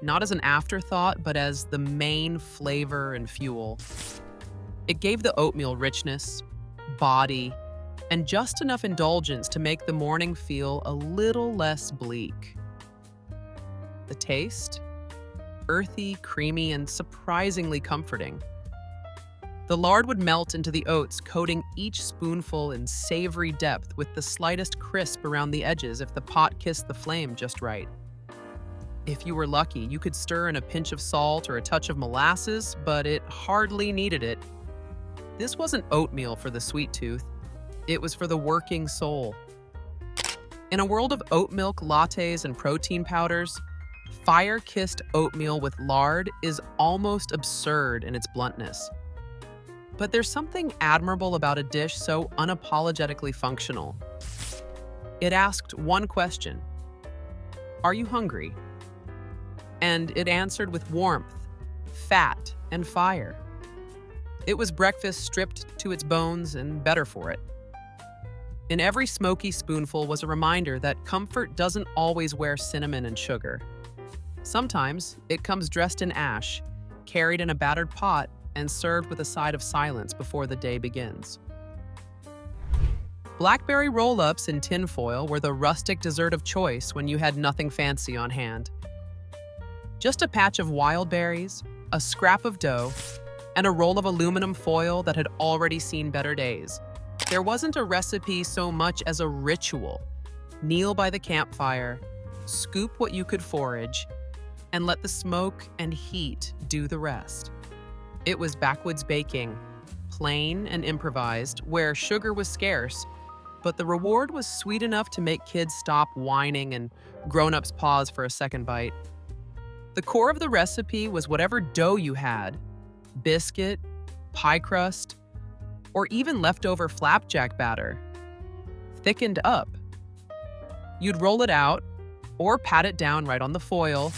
S1: not as an afterthought, but as the main flavor and fuel. It gave the oatmeal richness, body, and just enough indulgence to make the morning feel a little less bleak. The taste? Earthy, creamy, and surprisingly comforting. The lard would melt into the oats, coating each spoonful in savory depth with the slightest crisp around the edges if the pot kissed the flame just right. If you were lucky, you could stir in a pinch of salt or a touch of molasses, but it hardly needed it. This wasn't oatmeal for the sweet tooth. It was for the working soul. In a world of oat milk lattes and protein powders, fire-kissed oatmeal with lard is almost absurd in its bluntness. But there's something admirable about a dish so unapologetically functional. It asked one question: are you hungry? And it answered with warmth, fat, and fire. It was breakfast stripped to its bones and better for it. In every smoky spoonful was a reminder that comfort doesn't always wear cinnamon and sugar. Sometimes it comes dressed in ash, carried in a battered pot, and served with a side of silence before the day begins. Blackberry roll-ups in tinfoil were the rustic dessert of choice when you had nothing fancy on hand. Just a patch of wild berries, a scrap of dough, and a roll of aluminum foil that had already seen better days. There wasn't a recipe so much as a ritual. Kneel by the campfire, scoop what you could forage, and let the smoke and heat do the rest. It was backwoods baking, plain and improvised, where sugar was scarce, but the reward was sweet enough to make kids stop whining and grown-ups pause for a second bite. The core of the recipe was whatever dough you had: biscuit, pie crust, or even leftover flapjack batter, thickened up. You'd roll it out, or pat it down right on the foil,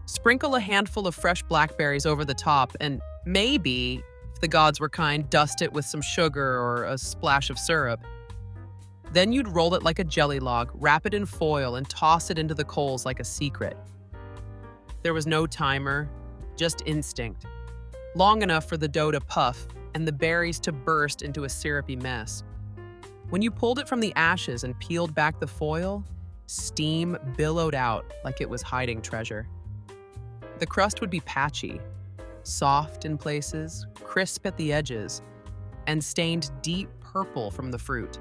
S1: sprinkle a handful of fresh blackberries over the top, and maybe, if the gods were kind, dust it with some sugar or a splash of syrup. Then you'd roll it like a jelly log, wrap it in foil, and toss it into the coals like a secret. There was no timer, just instinct. Long enough for the dough to puff and the berries to burst into a syrupy mess. When you pulled it from the ashes and peeled back the foil, steam billowed out like it was hiding treasure. The crust would be patchy, soft in places, crisp at the edges, and stained deep purple from the fruit.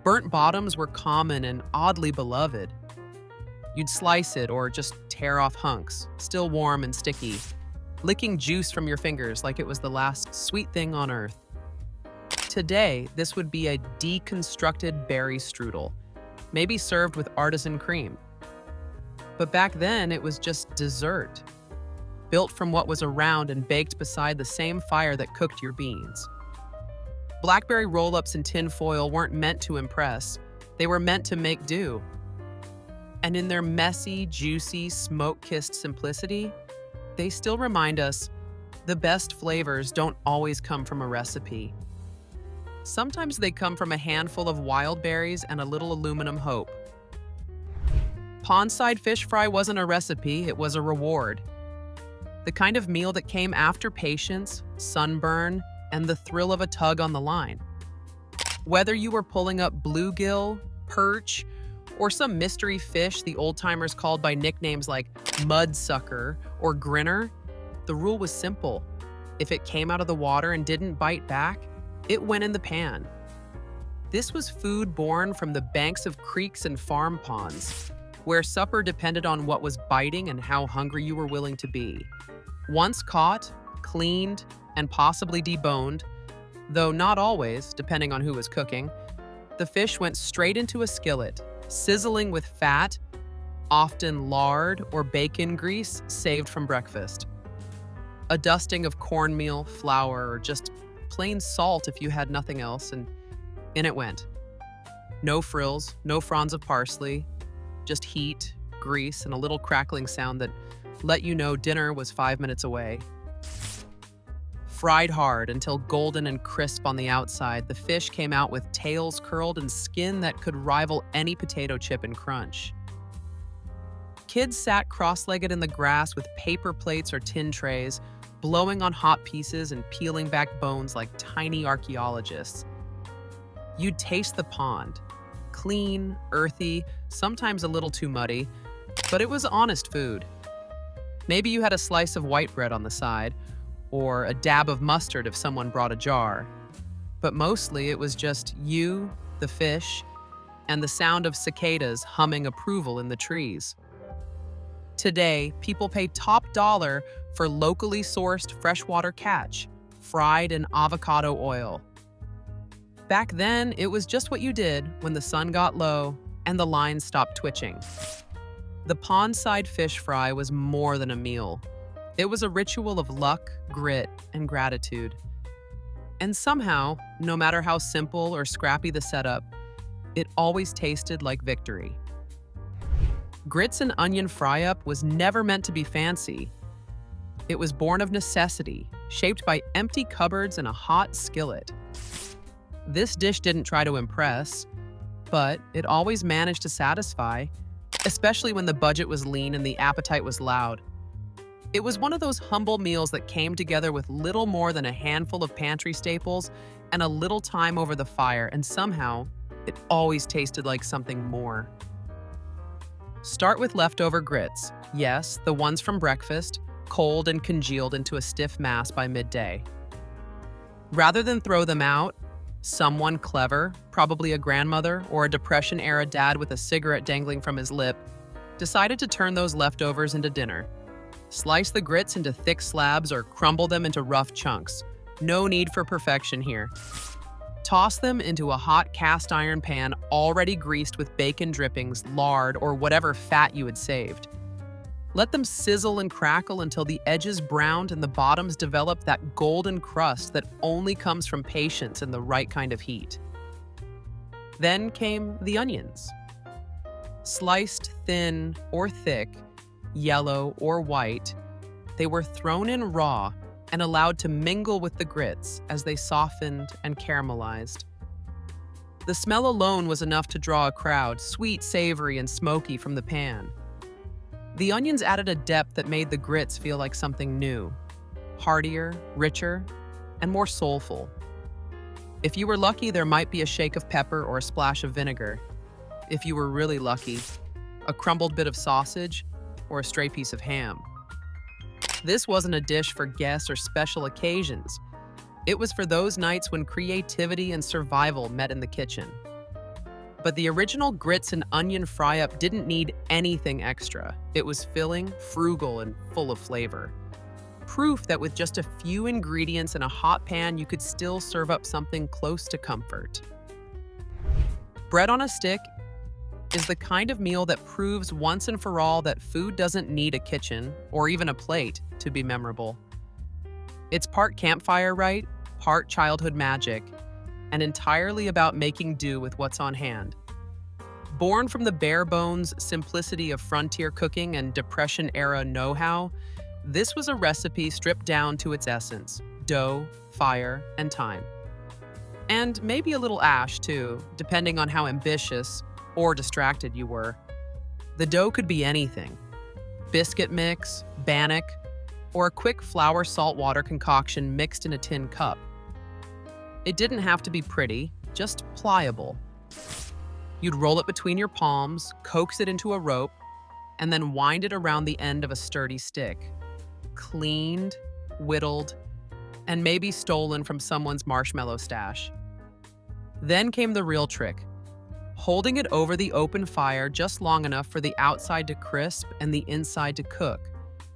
S1: Burnt bottoms were common and oddly beloved. You'd slice it or just tear off hunks, still warm and sticky, licking juice from your fingers like it was the last sweet thing on earth. Today, this would be a deconstructed berry strudel, maybe served with artisan cream. But back then, it was just dessert, built from what was around and baked beside the same fire that cooked your beans. Blackberry roll-ups in tin foil weren't meant to impress. They were meant to make do. And in their messy, juicy, smoke-kissed simplicity, they still remind us the best flavors don't always come from a recipe. Sometimes they come from a handful of wild berries and a little aluminum hope. Pondside fish fry wasn't a recipe, it was a reward. The kind of meal that came after patience, sunburn, and the thrill of a tug on the line. Whether you were pulling up bluegill, perch, or some mystery fish the old-timers called by nicknames like mudsucker or grinner, the rule was simple. If it came out of the water and didn't bite back, it went in the pan. This was food born from the banks of creeks and farm ponds, where supper depended on what was biting and how hungry you were willing to be. Once caught, cleaned, and possibly deboned, though not always, depending on who was cooking, the fish went straight into a skillet, sizzling with fat, often lard or bacon grease saved from breakfast. A dusting of cornmeal, flour, or just plain salt if you had nothing else, and in it went. No frills, no fronds of parsley, just heat, grease, and a little crackling sound that let you know dinner was 5 minutes away. Fried hard until golden and crisp on the outside, the fish came out with tails curled and skin that could rival any potato chip in crunch. Kids sat cross-legged in the grass with paper plates or tin trays, blowing on hot pieces and peeling back bones like tiny archaeologists. You'd taste the pond. Clean, earthy, sometimes a little too muddy, but it was honest food. Maybe you had a slice of white bread on the side, or a dab of mustard if someone brought a jar. But mostly it was just you, the fish, and the sound of cicadas humming approval in the trees. Today, people pay top dollar for locally sourced freshwater catch, fried in avocado oil. Back then, it was just what you did when the sun got low and the line stopped twitching. The pondside fish fry was more than a meal. It was a ritual of luck, grit, and gratitude. And somehow, no matter how simple or scrappy the setup, it always tasted like victory. Grits and onion fry-up was never meant to be fancy. It was born of necessity, shaped by empty cupboards and a hot skillet. This dish didn't try to impress, but it always managed to satisfy, especially when the budget was lean and the appetite was loud. It was one of those humble meals that came together with little more than a handful of pantry staples and a little time over the fire, and somehow, it always tasted like something more. Start with leftover grits. Yes, the ones from breakfast, cold and congealed into a stiff mass by midday. Rather than throw them out, someone clever, probably a grandmother or a Depression-era dad with a cigarette dangling from his lip, decided to turn those leftovers into dinner. Slice the grits into thick slabs or crumble them into rough chunks. No need for perfection here. Toss them into a hot cast iron pan already greased with bacon drippings, lard, or whatever fat you had saved. Let them sizzle and crackle until the edges browned and the bottoms develop that golden crust that only comes from patience and the right kind of heat. Then came the onions. Sliced thin or thick, yellow or white, they were thrown in raw and allowed to mingle with the grits as they softened and caramelized. The smell alone was enough to draw a crowd, sweet, savory, and smoky from the pan. The onions added a depth that made the grits feel like something new, heartier, richer, and more soulful. If you were lucky, there might be a shake of pepper or a splash of vinegar. If you were really lucky, a crumbled bit of sausage or a stray piece of ham. This wasn't a dish for guests or special occasions. It was for those nights when creativity and survival met in the kitchen. But the original grits and onion fry-up didn't need anything extra. It was filling, frugal, and full of flavor. Proof that with just a few ingredients in a hot pan, you could still serve up something close to comfort. Bread on a stick is the kind of meal that proves once and for all that food doesn't need a kitchen or even a plate to be memorable. It's part campfire rite, part childhood magic, and entirely about making do with what's on hand. Born from the bare-bones simplicity of frontier cooking and Depression-era know-how, this was a recipe stripped down to its essence: dough, fire, and time. And maybe a little ash, too, depending on how ambitious or distracted you were. The dough could be anything: biscuit mix, bannock, or a quick flour saltwater concoction mixed in a tin cup. It didn't have to be pretty, just pliable. You'd roll it between your palms, coax it into a rope, and then wind it around the end of a sturdy stick. Cleaned, whittled, and maybe stolen from someone's marshmallow stash. Then came the real trick: holding it over the open fire just long enough for the outside to crisp and the inside to cook,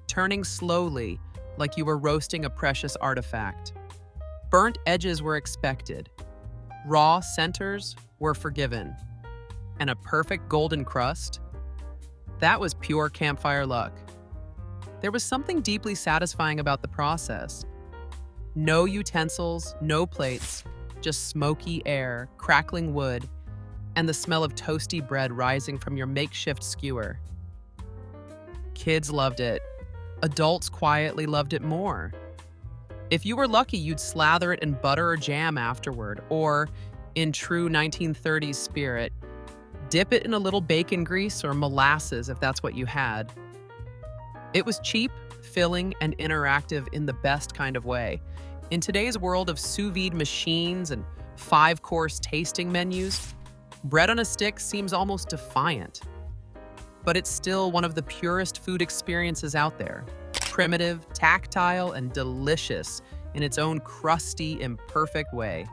S1: turning slowly like you were roasting a precious artifact. Burnt edges were expected. Raw centers were forgiven. And a perfect golden crust? That was pure campfire luck. There was something deeply satisfying about the process. No utensils, no plates, just smoky air, crackling wood, and the smell of toasty bread rising from your makeshift skewer. Kids loved it. Adults quietly loved it more. If you were lucky, you'd slather it in butter or jam afterward, or, in true 1930s spirit, dip it in a little bacon grease or molasses if that's what you had. It was cheap, filling, and interactive in the best kind of way. In today's world of sous vide machines and 5-course tasting menus, bread on a stick seems almost defiant. But it's still one of the purest food experiences out there. Primitive, tactile, and delicious in its own crusty, imperfect way.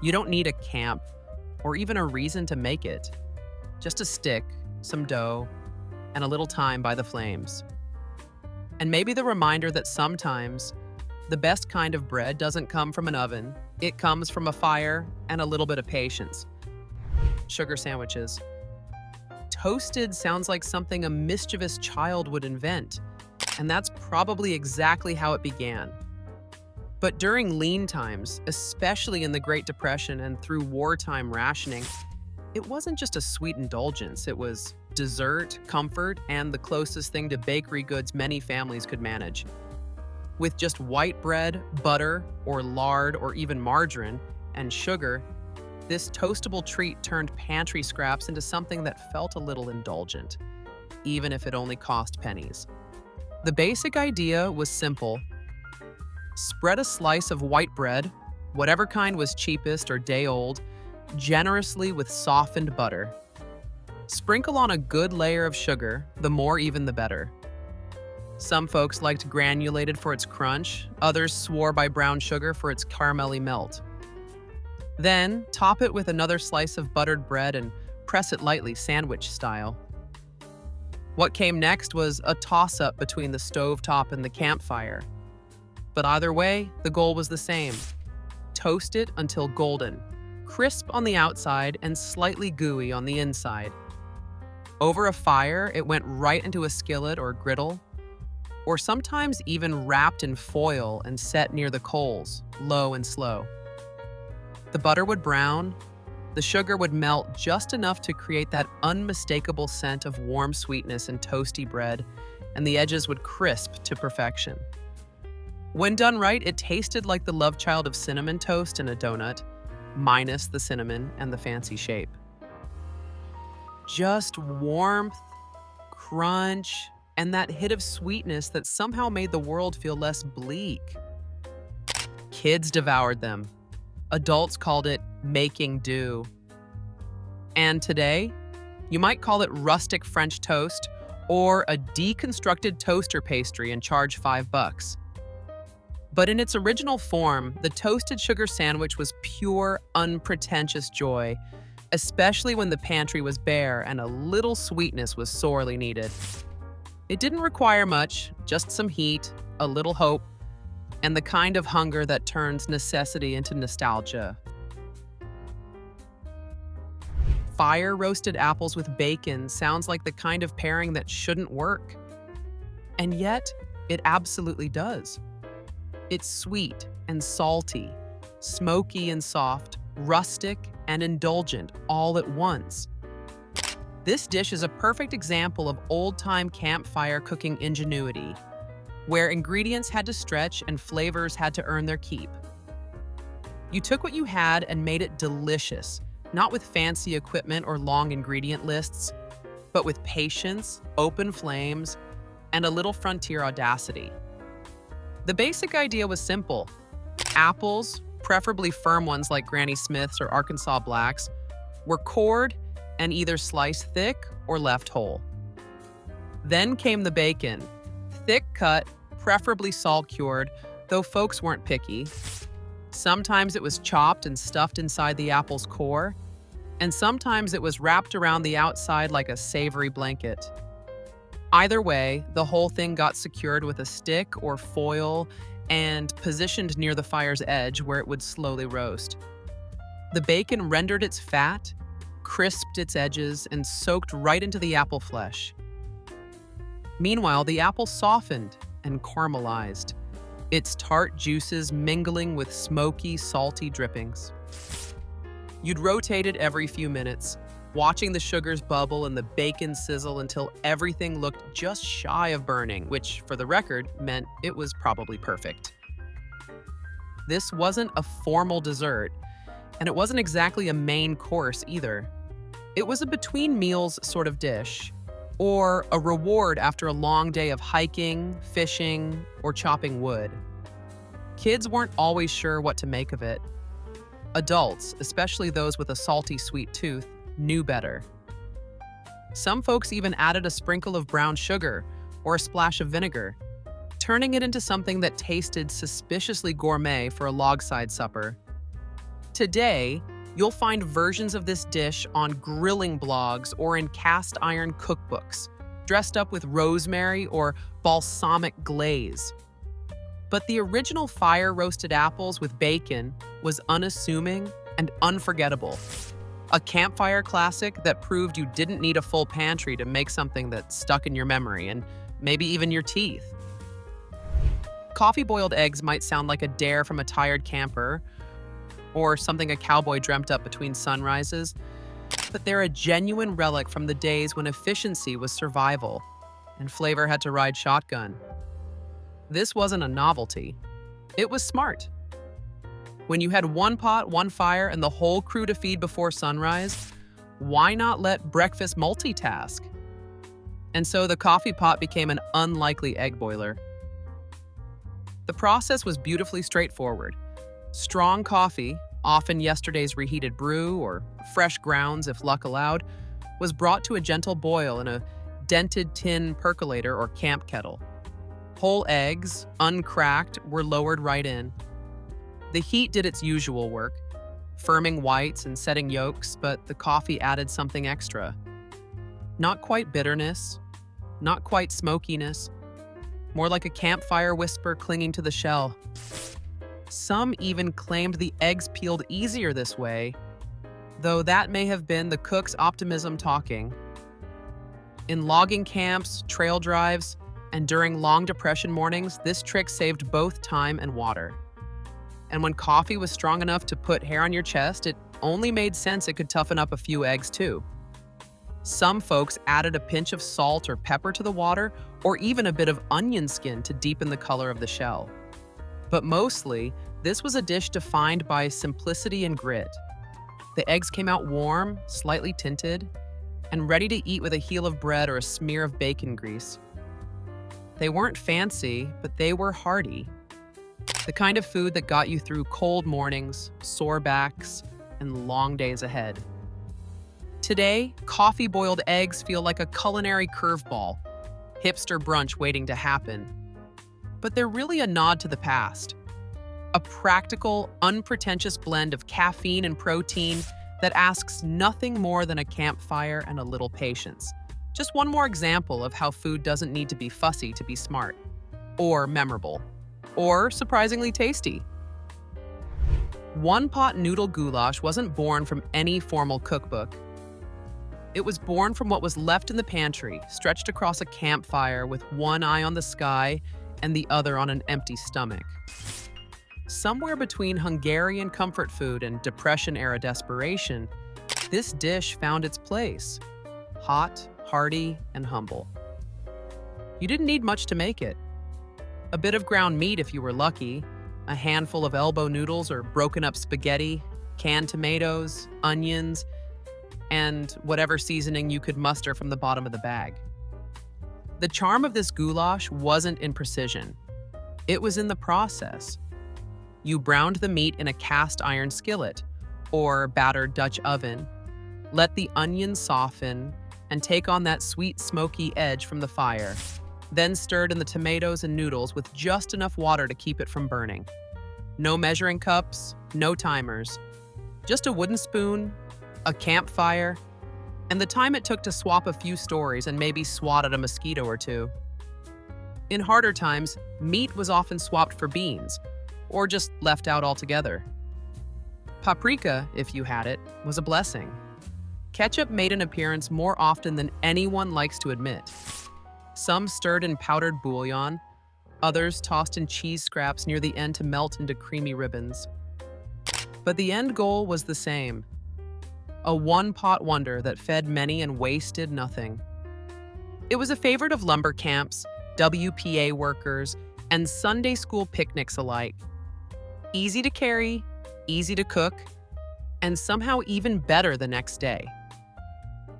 S1: You don't need a camp or even a reason to make it. Just a stick, some dough, and a little time by the flames. And maybe the reminder that sometimes the best kind of bread doesn't come from an oven. It comes from a fire and a little bit of patience. Sugar sandwiches. Toasted sounds like something a mischievous child would invent, and that's probably exactly how it began. But during lean times, especially in the Great Depression and through wartime rationing, it wasn't just a sweet indulgence. It was dessert, comfort, and the closest thing to bakery goods many families could manage. With just white bread, butter, or lard, or even margarine, and sugar, this toastable treat turned pantry scraps into something that felt a little indulgent, even if it only cost pennies. The basic idea was simple. Spread a slice of white bread, whatever kind was cheapest or day-old, generously with softened butter. Sprinkle on a good layer of sugar, the more even the better. Some folks liked granulated for its crunch, others swore by brown sugar for its caramelly melt. Then, top it with another slice of buttered bread and press it lightly, sandwich style. What came next was a toss-up between the stovetop and the campfire. But either way, the goal was the same. Toast it until golden, crisp on the outside and slightly gooey on the inside. Over a fire, it went right into a skillet or griddle, or sometimes even wrapped in foil and set near the coals, low and slow. The butter would brown, the sugar would melt just enough to create that unmistakable scent of warm sweetness and toasty bread, and the edges would crisp to perfection. When done right, it tasted like the love child of cinnamon toast in a donut, minus the cinnamon and the fancy shape. Just warmth, crunch, and that hit of sweetness that somehow made the world feel less bleak. Kids devoured them. Adults called it making do. And today, you might call it rustic French toast or a deconstructed toaster pastry and charge $5. But in its original form, the toasted sugar sandwich was pure, unpretentious joy, especially when the pantry was bare and a little sweetness was sorely needed. It didn't require much, just some heat, a little hope, and the kind of hunger that turns necessity into nostalgia. Fire-roasted apples with bacon sounds like the kind of pairing that shouldn't work. And yet, it absolutely does. It's sweet and salty, smoky and soft, rustic and indulgent all at once. This dish is a perfect example of old-time campfire cooking ingenuity, where ingredients had to stretch and flavors had to earn their keep. You took what you had and made it delicious, not with fancy equipment or long ingredient lists, but with patience, open flames, and a little frontier audacity. The basic idea was simple. Apples, preferably firm ones like Granny Smith's or Arkansas Blacks, were cored and either sliced thick or left whole. Then came the bacon, thick cut, preferably salt cured, though folks weren't picky. Sometimes it was chopped and stuffed inside the apple's core, and sometimes it was wrapped around the outside like a savory blanket. Either way, the whole thing got secured with a stick or foil and positioned near the fire's edge where it would slowly roast. The bacon rendered its fat, crisped its edges, and soaked right into the apple flesh. Meanwhile, the apple softened and caramelized, its tart juices mingling with smoky, salty drippings. You'd rotate it every few minutes, watching the sugars bubble and the bacon sizzle until everything looked just shy of burning, which, for the record, meant it was probably perfect. This wasn't a formal dessert, and it wasn't exactly a main course either. It was a between meals sort of dish, or a reward after a long day of hiking, fishing, or chopping wood. Kids weren't always sure what to make of it. Adults, especially those with a salty sweet tooth, knew better. Some folks even added a sprinkle of brown sugar or a splash of vinegar, turning it into something that tasted suspiciously gourmet for a logside supper. Today, you'll find versions of this dish on grilling blogs or in cast iron cookbooks, dressed up with rosemary or balsamic glaze. But the original fire-roasted apples with bacon was unassuming and unforgettable. A campfire classic that proved you didn't need a full pantry to make something that stuck in your memory and maybe even your teeth. Coffee-boiled eggs might sound like a dare from a tired camper or something a cowboy dreamt up between sunrises, but they're a genuine relic from the days when efficiency was survival and flavor had to ride shotgun. This wasn't a novelty. It was smart. When you had one pot, one fire, and the whole crew to feed before sunrise, why not let breakfast multitask? And so the coffee pot became an unlikely egg boiler. The process was beautifully straightforward. Strong coffee, often yesterday's reheated brew or fresh grounds if luck allowed, was brought to a gentle boil in a dented tin percolator or camp kettle. Whole eggs, uncracked, were lowered right in. The heat did its usual work, firming whites and setting yolks, but the coffee added something extra. Not quite bitterness, not quite smokiness, more like a campfire whisper clinging to the shell. Some even claimed the eggs peeled easier this way, though that may have been the cook's optimism talking. In logging camps, trail drives, and during long depression mornings, this trick saved both time and water. And when coffee was strong enough to put hair on your chest, it only made sense it could toughen up a few eggs too. Some folks added a pinch of salt or pepper to the water, or even a bit of onion skin to deepen the color of the shell. But mostly, this was a dish defined by simplicity and grit. The eggs came out warm, slightly tinted, and ready to eat with a heel of bread or a smear of bacon grease. They weren't fancy, but they were hearty. The kind of food that got you through cold mornings, sore backs, and long days ahead. Today, coffee-boiled eggs feel like a culinary curveball, hipster brunch waiting to happen. But they're really a nod to the past. A practical, unpretentious blend of caffeine and protein that asks nothing more than a campfire and a little patience. Just one more example of how food doesn't need to be fussy to be smart, or memorable, or surprisingly tasty. One-pot noodle goulash wasn't born from any formal cookbook. It was born from what was left in the pantry, stretched across a campfire with one eye on the sky and the other on an empty stomach. Somewhere between Hungarian comfort food and Depression-era desperation, this dish found its place. Hot, hearty, and humble. You didn't need much to make it. A bit of ground meat if you were lucky, a handful of elbow noodles or broken up spaghetti, canned tomatoes, onions, and whatever seasoning you could muster from the bottom of the bag. The charm of this goulash wasn't in precision. It was in the process. You browned the meat in a cast iron skillet or battered Dutch oven, let the onions soften and take on that sweet smoky edge from the fire, then stirred in the tomatoes and noodles with just enough water to keep it from burning. No measuring cups, no timers, just a wooden spoon, a campfire, and the time it took to swap a few stories and maybe swat at a mosquito or two. In harder times, meat was often swapped for beans, or just left out altogether. Paprika, if you had it, was a blessing. Ketchup made an appearance more often than anyone likes to admit. Some stirred in powdered bouillon, others tossed in cheese scraps near the end to melt into creamy ribbons. But the end goal was the same. A one-pot wonder that fed many and wasted nothing. It was a favorite of lumber camps, WPA workers, and Sunday school picnics alike. Easy to carry, easy to cook, and somehow even better the next day.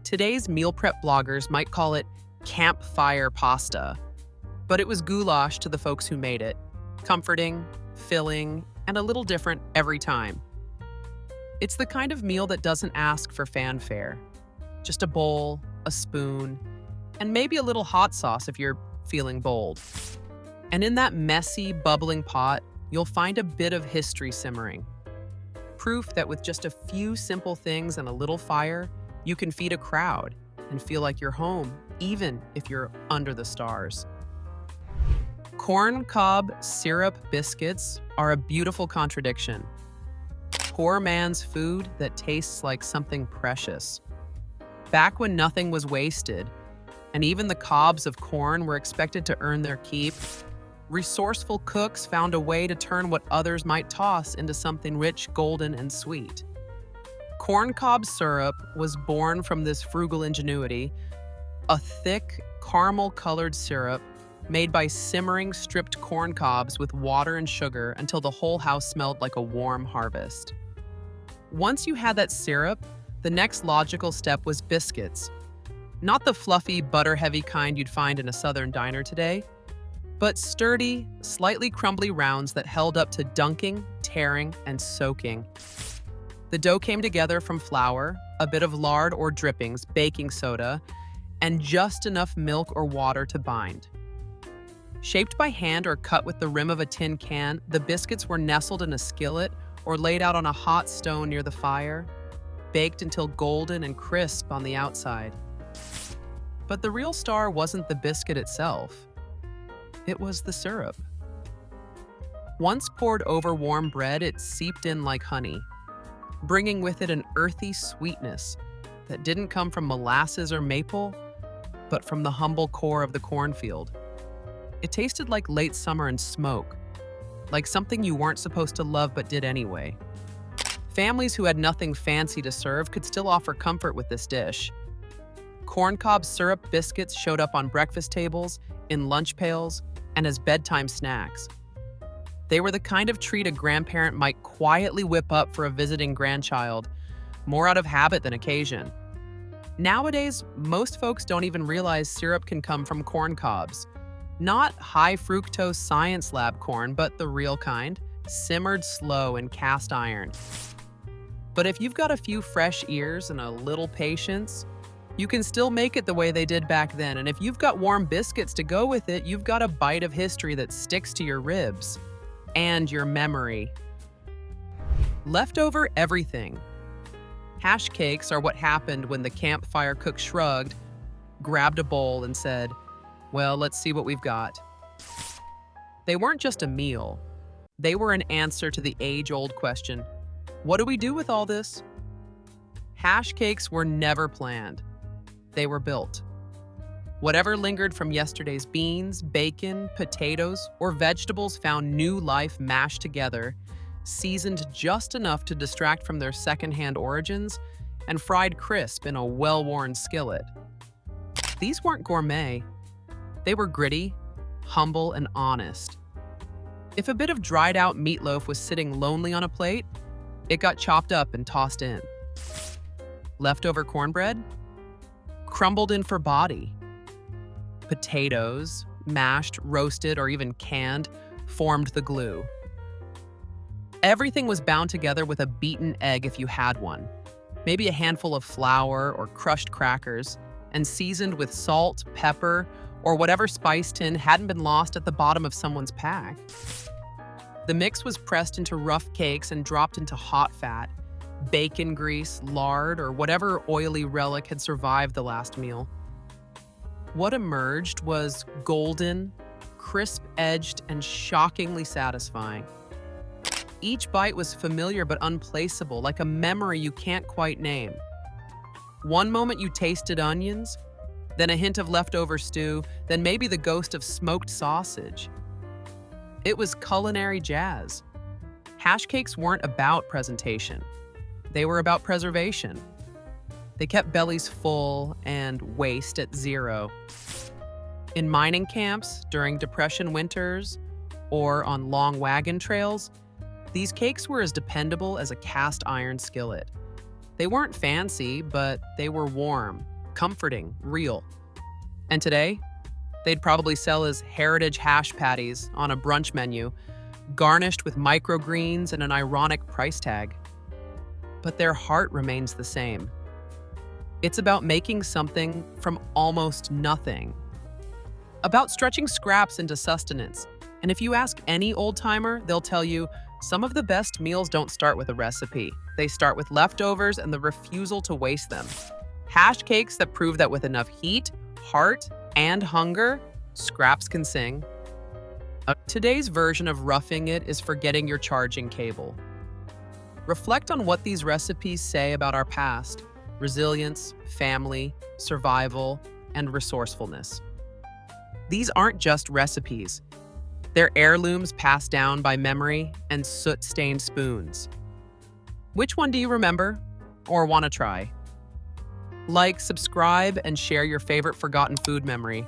S1: Today's meal prep bloggers might call it campfire pasta, but it was goulash to the folks who made it. Comforting, filling, and a little different every time. It's the kind of meal that doesn't ask for fanfare. Just a bowl, a spoon, and maybe a little hot sauce if you're feeling bold. And in that messy, bubbling pot, you'll find a bit of history simmering. Proof that with just a few simple things and a little fire, you can feed a crowd and feel like you're home, even if you're under the stars. Corn cob syrup biscuits are a beautiful contradiction. Poor man's food that tastes like something precious. Back when nothing was wasted, and even the cobs of corn were expected to earn their keep, resourceful cooks found a way to turn what others might toss into something rich, golden, and sweet. Corn cob syrup was born from this frugal ingenuity, a thick, caramel-colored syrup made by simmering stripped corn cobs with water and sugar until the whole house smelled like a warm harvest. Once you had that syrup, the next logical step was biscuits. Not the fluffy, butter-heavy kind you'd find in a southern diner today, but sturdy, slightly crumbly rounds that held up to dunking, tearing, and soaking. The dough came together from flour, a bit of lard or drippings, baking soda, and just enough milk or water to bind. Shaped by hand or cut with the rim of a tin can, the biscuits were nestled in a skillet or laid out on a hot stone near the fire, baked until golden and crisp on the outside. But the real star wasn't the biscuit itself. It was the syrup. Once poured over warm bread, it seeped in like honey, bringing with it an earthy sweetness that didn't come from molasses or maple, but from the humble core of the cornfield. It tasted like late summer and smoke, like something you weren't supposed to love but did anyway. Families who had nothing fancy to serve could still offer comfort with this dish. Corncob syrup biscuits showed up on breakfast tables, in lunch pails, and as bedtime snacks. They were the kind of treat a grandparent might quietly whip up for a visiting grandchild, more out of habit than occasion. Nowadays, most folks don't even realize syrup can come from corn cobs. Not high fructose science lab corn, but the real kind, simmered slow in cast iron. But if you've got a few fresh ears and a little patience, you can still make it the way they did back then. And if you've got warm biscuits to go with it, you've got a bite of history that sticks to your ribs and your memory. Leftover everything. Hash cakes are what happened when the campfire cook shrugged, grabbed a bowl, and said, "Well, let's see what we've got." They weren't just a meal. They were an answer to the age-old question, what do we do with all this? Hash cakes were never planned. They were built. Whatever lingered from yesterday's beans, bacon, potatoes, or vegetables found new life mashed together, seasoned just enough to distract from their secondhand origins, and fried crisp in a well-worn skillet. These weren't gourmet. They were gritty, humble, and honest. If a bit of dried-out meatloaf was sitting lonely on a plate, it got chopped up and tossed in. Leftover cornbread? Crumbled in for body. Potatoes, mashed, roasted, or even canned, formed the glue. Everything was bound together with a beaten egg if you had one, maybe a handful of flour or crushed crackers, and seasoned with salt, pepper, or whatever spice tin hadn't been lost at the bottom of someone's pack. The mix was pressed into rough cakes and dropped into hot fat, bacon grease, lard, or whatever oily relic had survived the last meal. What emerged was golden, crisp-edged, and shockingly satisfying. Each bite was familiar but unplaceable, like a memory you can't quite name. One moment you tasted onions, then a hint of leftover stew, then maybe the ghost of smoked sausage. It was culinary jazz. Hash cakes weren't about presentation. They were about preservation. They kept bellies full and waste at zero. In mining camps, during Depression winters, or on long wagon trails, these cakes were as dependable as a cast iron skillet. They weren't fancy, but they were warm, comforting, real. And today, they'd probably sell as heritage hash patties on a brunch menu, garnished with microgreens and an ironic price tag. But their heart remains the same. It's about making something from almost nothing. About stretching scraps into sustenance. And if you ask any old-timer, they'll tell you, some of the best meals don't start with a recipe. They start with leftovers and the refusal to waste them. Hash cakes that prove that with enough heat, heart, and hunger, scraps can sing. Today's version of roughing it is forgetting your charging cable. Reflect on what these recipes say about our past: resilience, family, survival, and resourcefulness. These aren't just recipes. They're heirlooms passed down by memory and soot-stained spoons. Which one do you remember or want to try? Like, subscribe, and share your favorite forgotten food memory.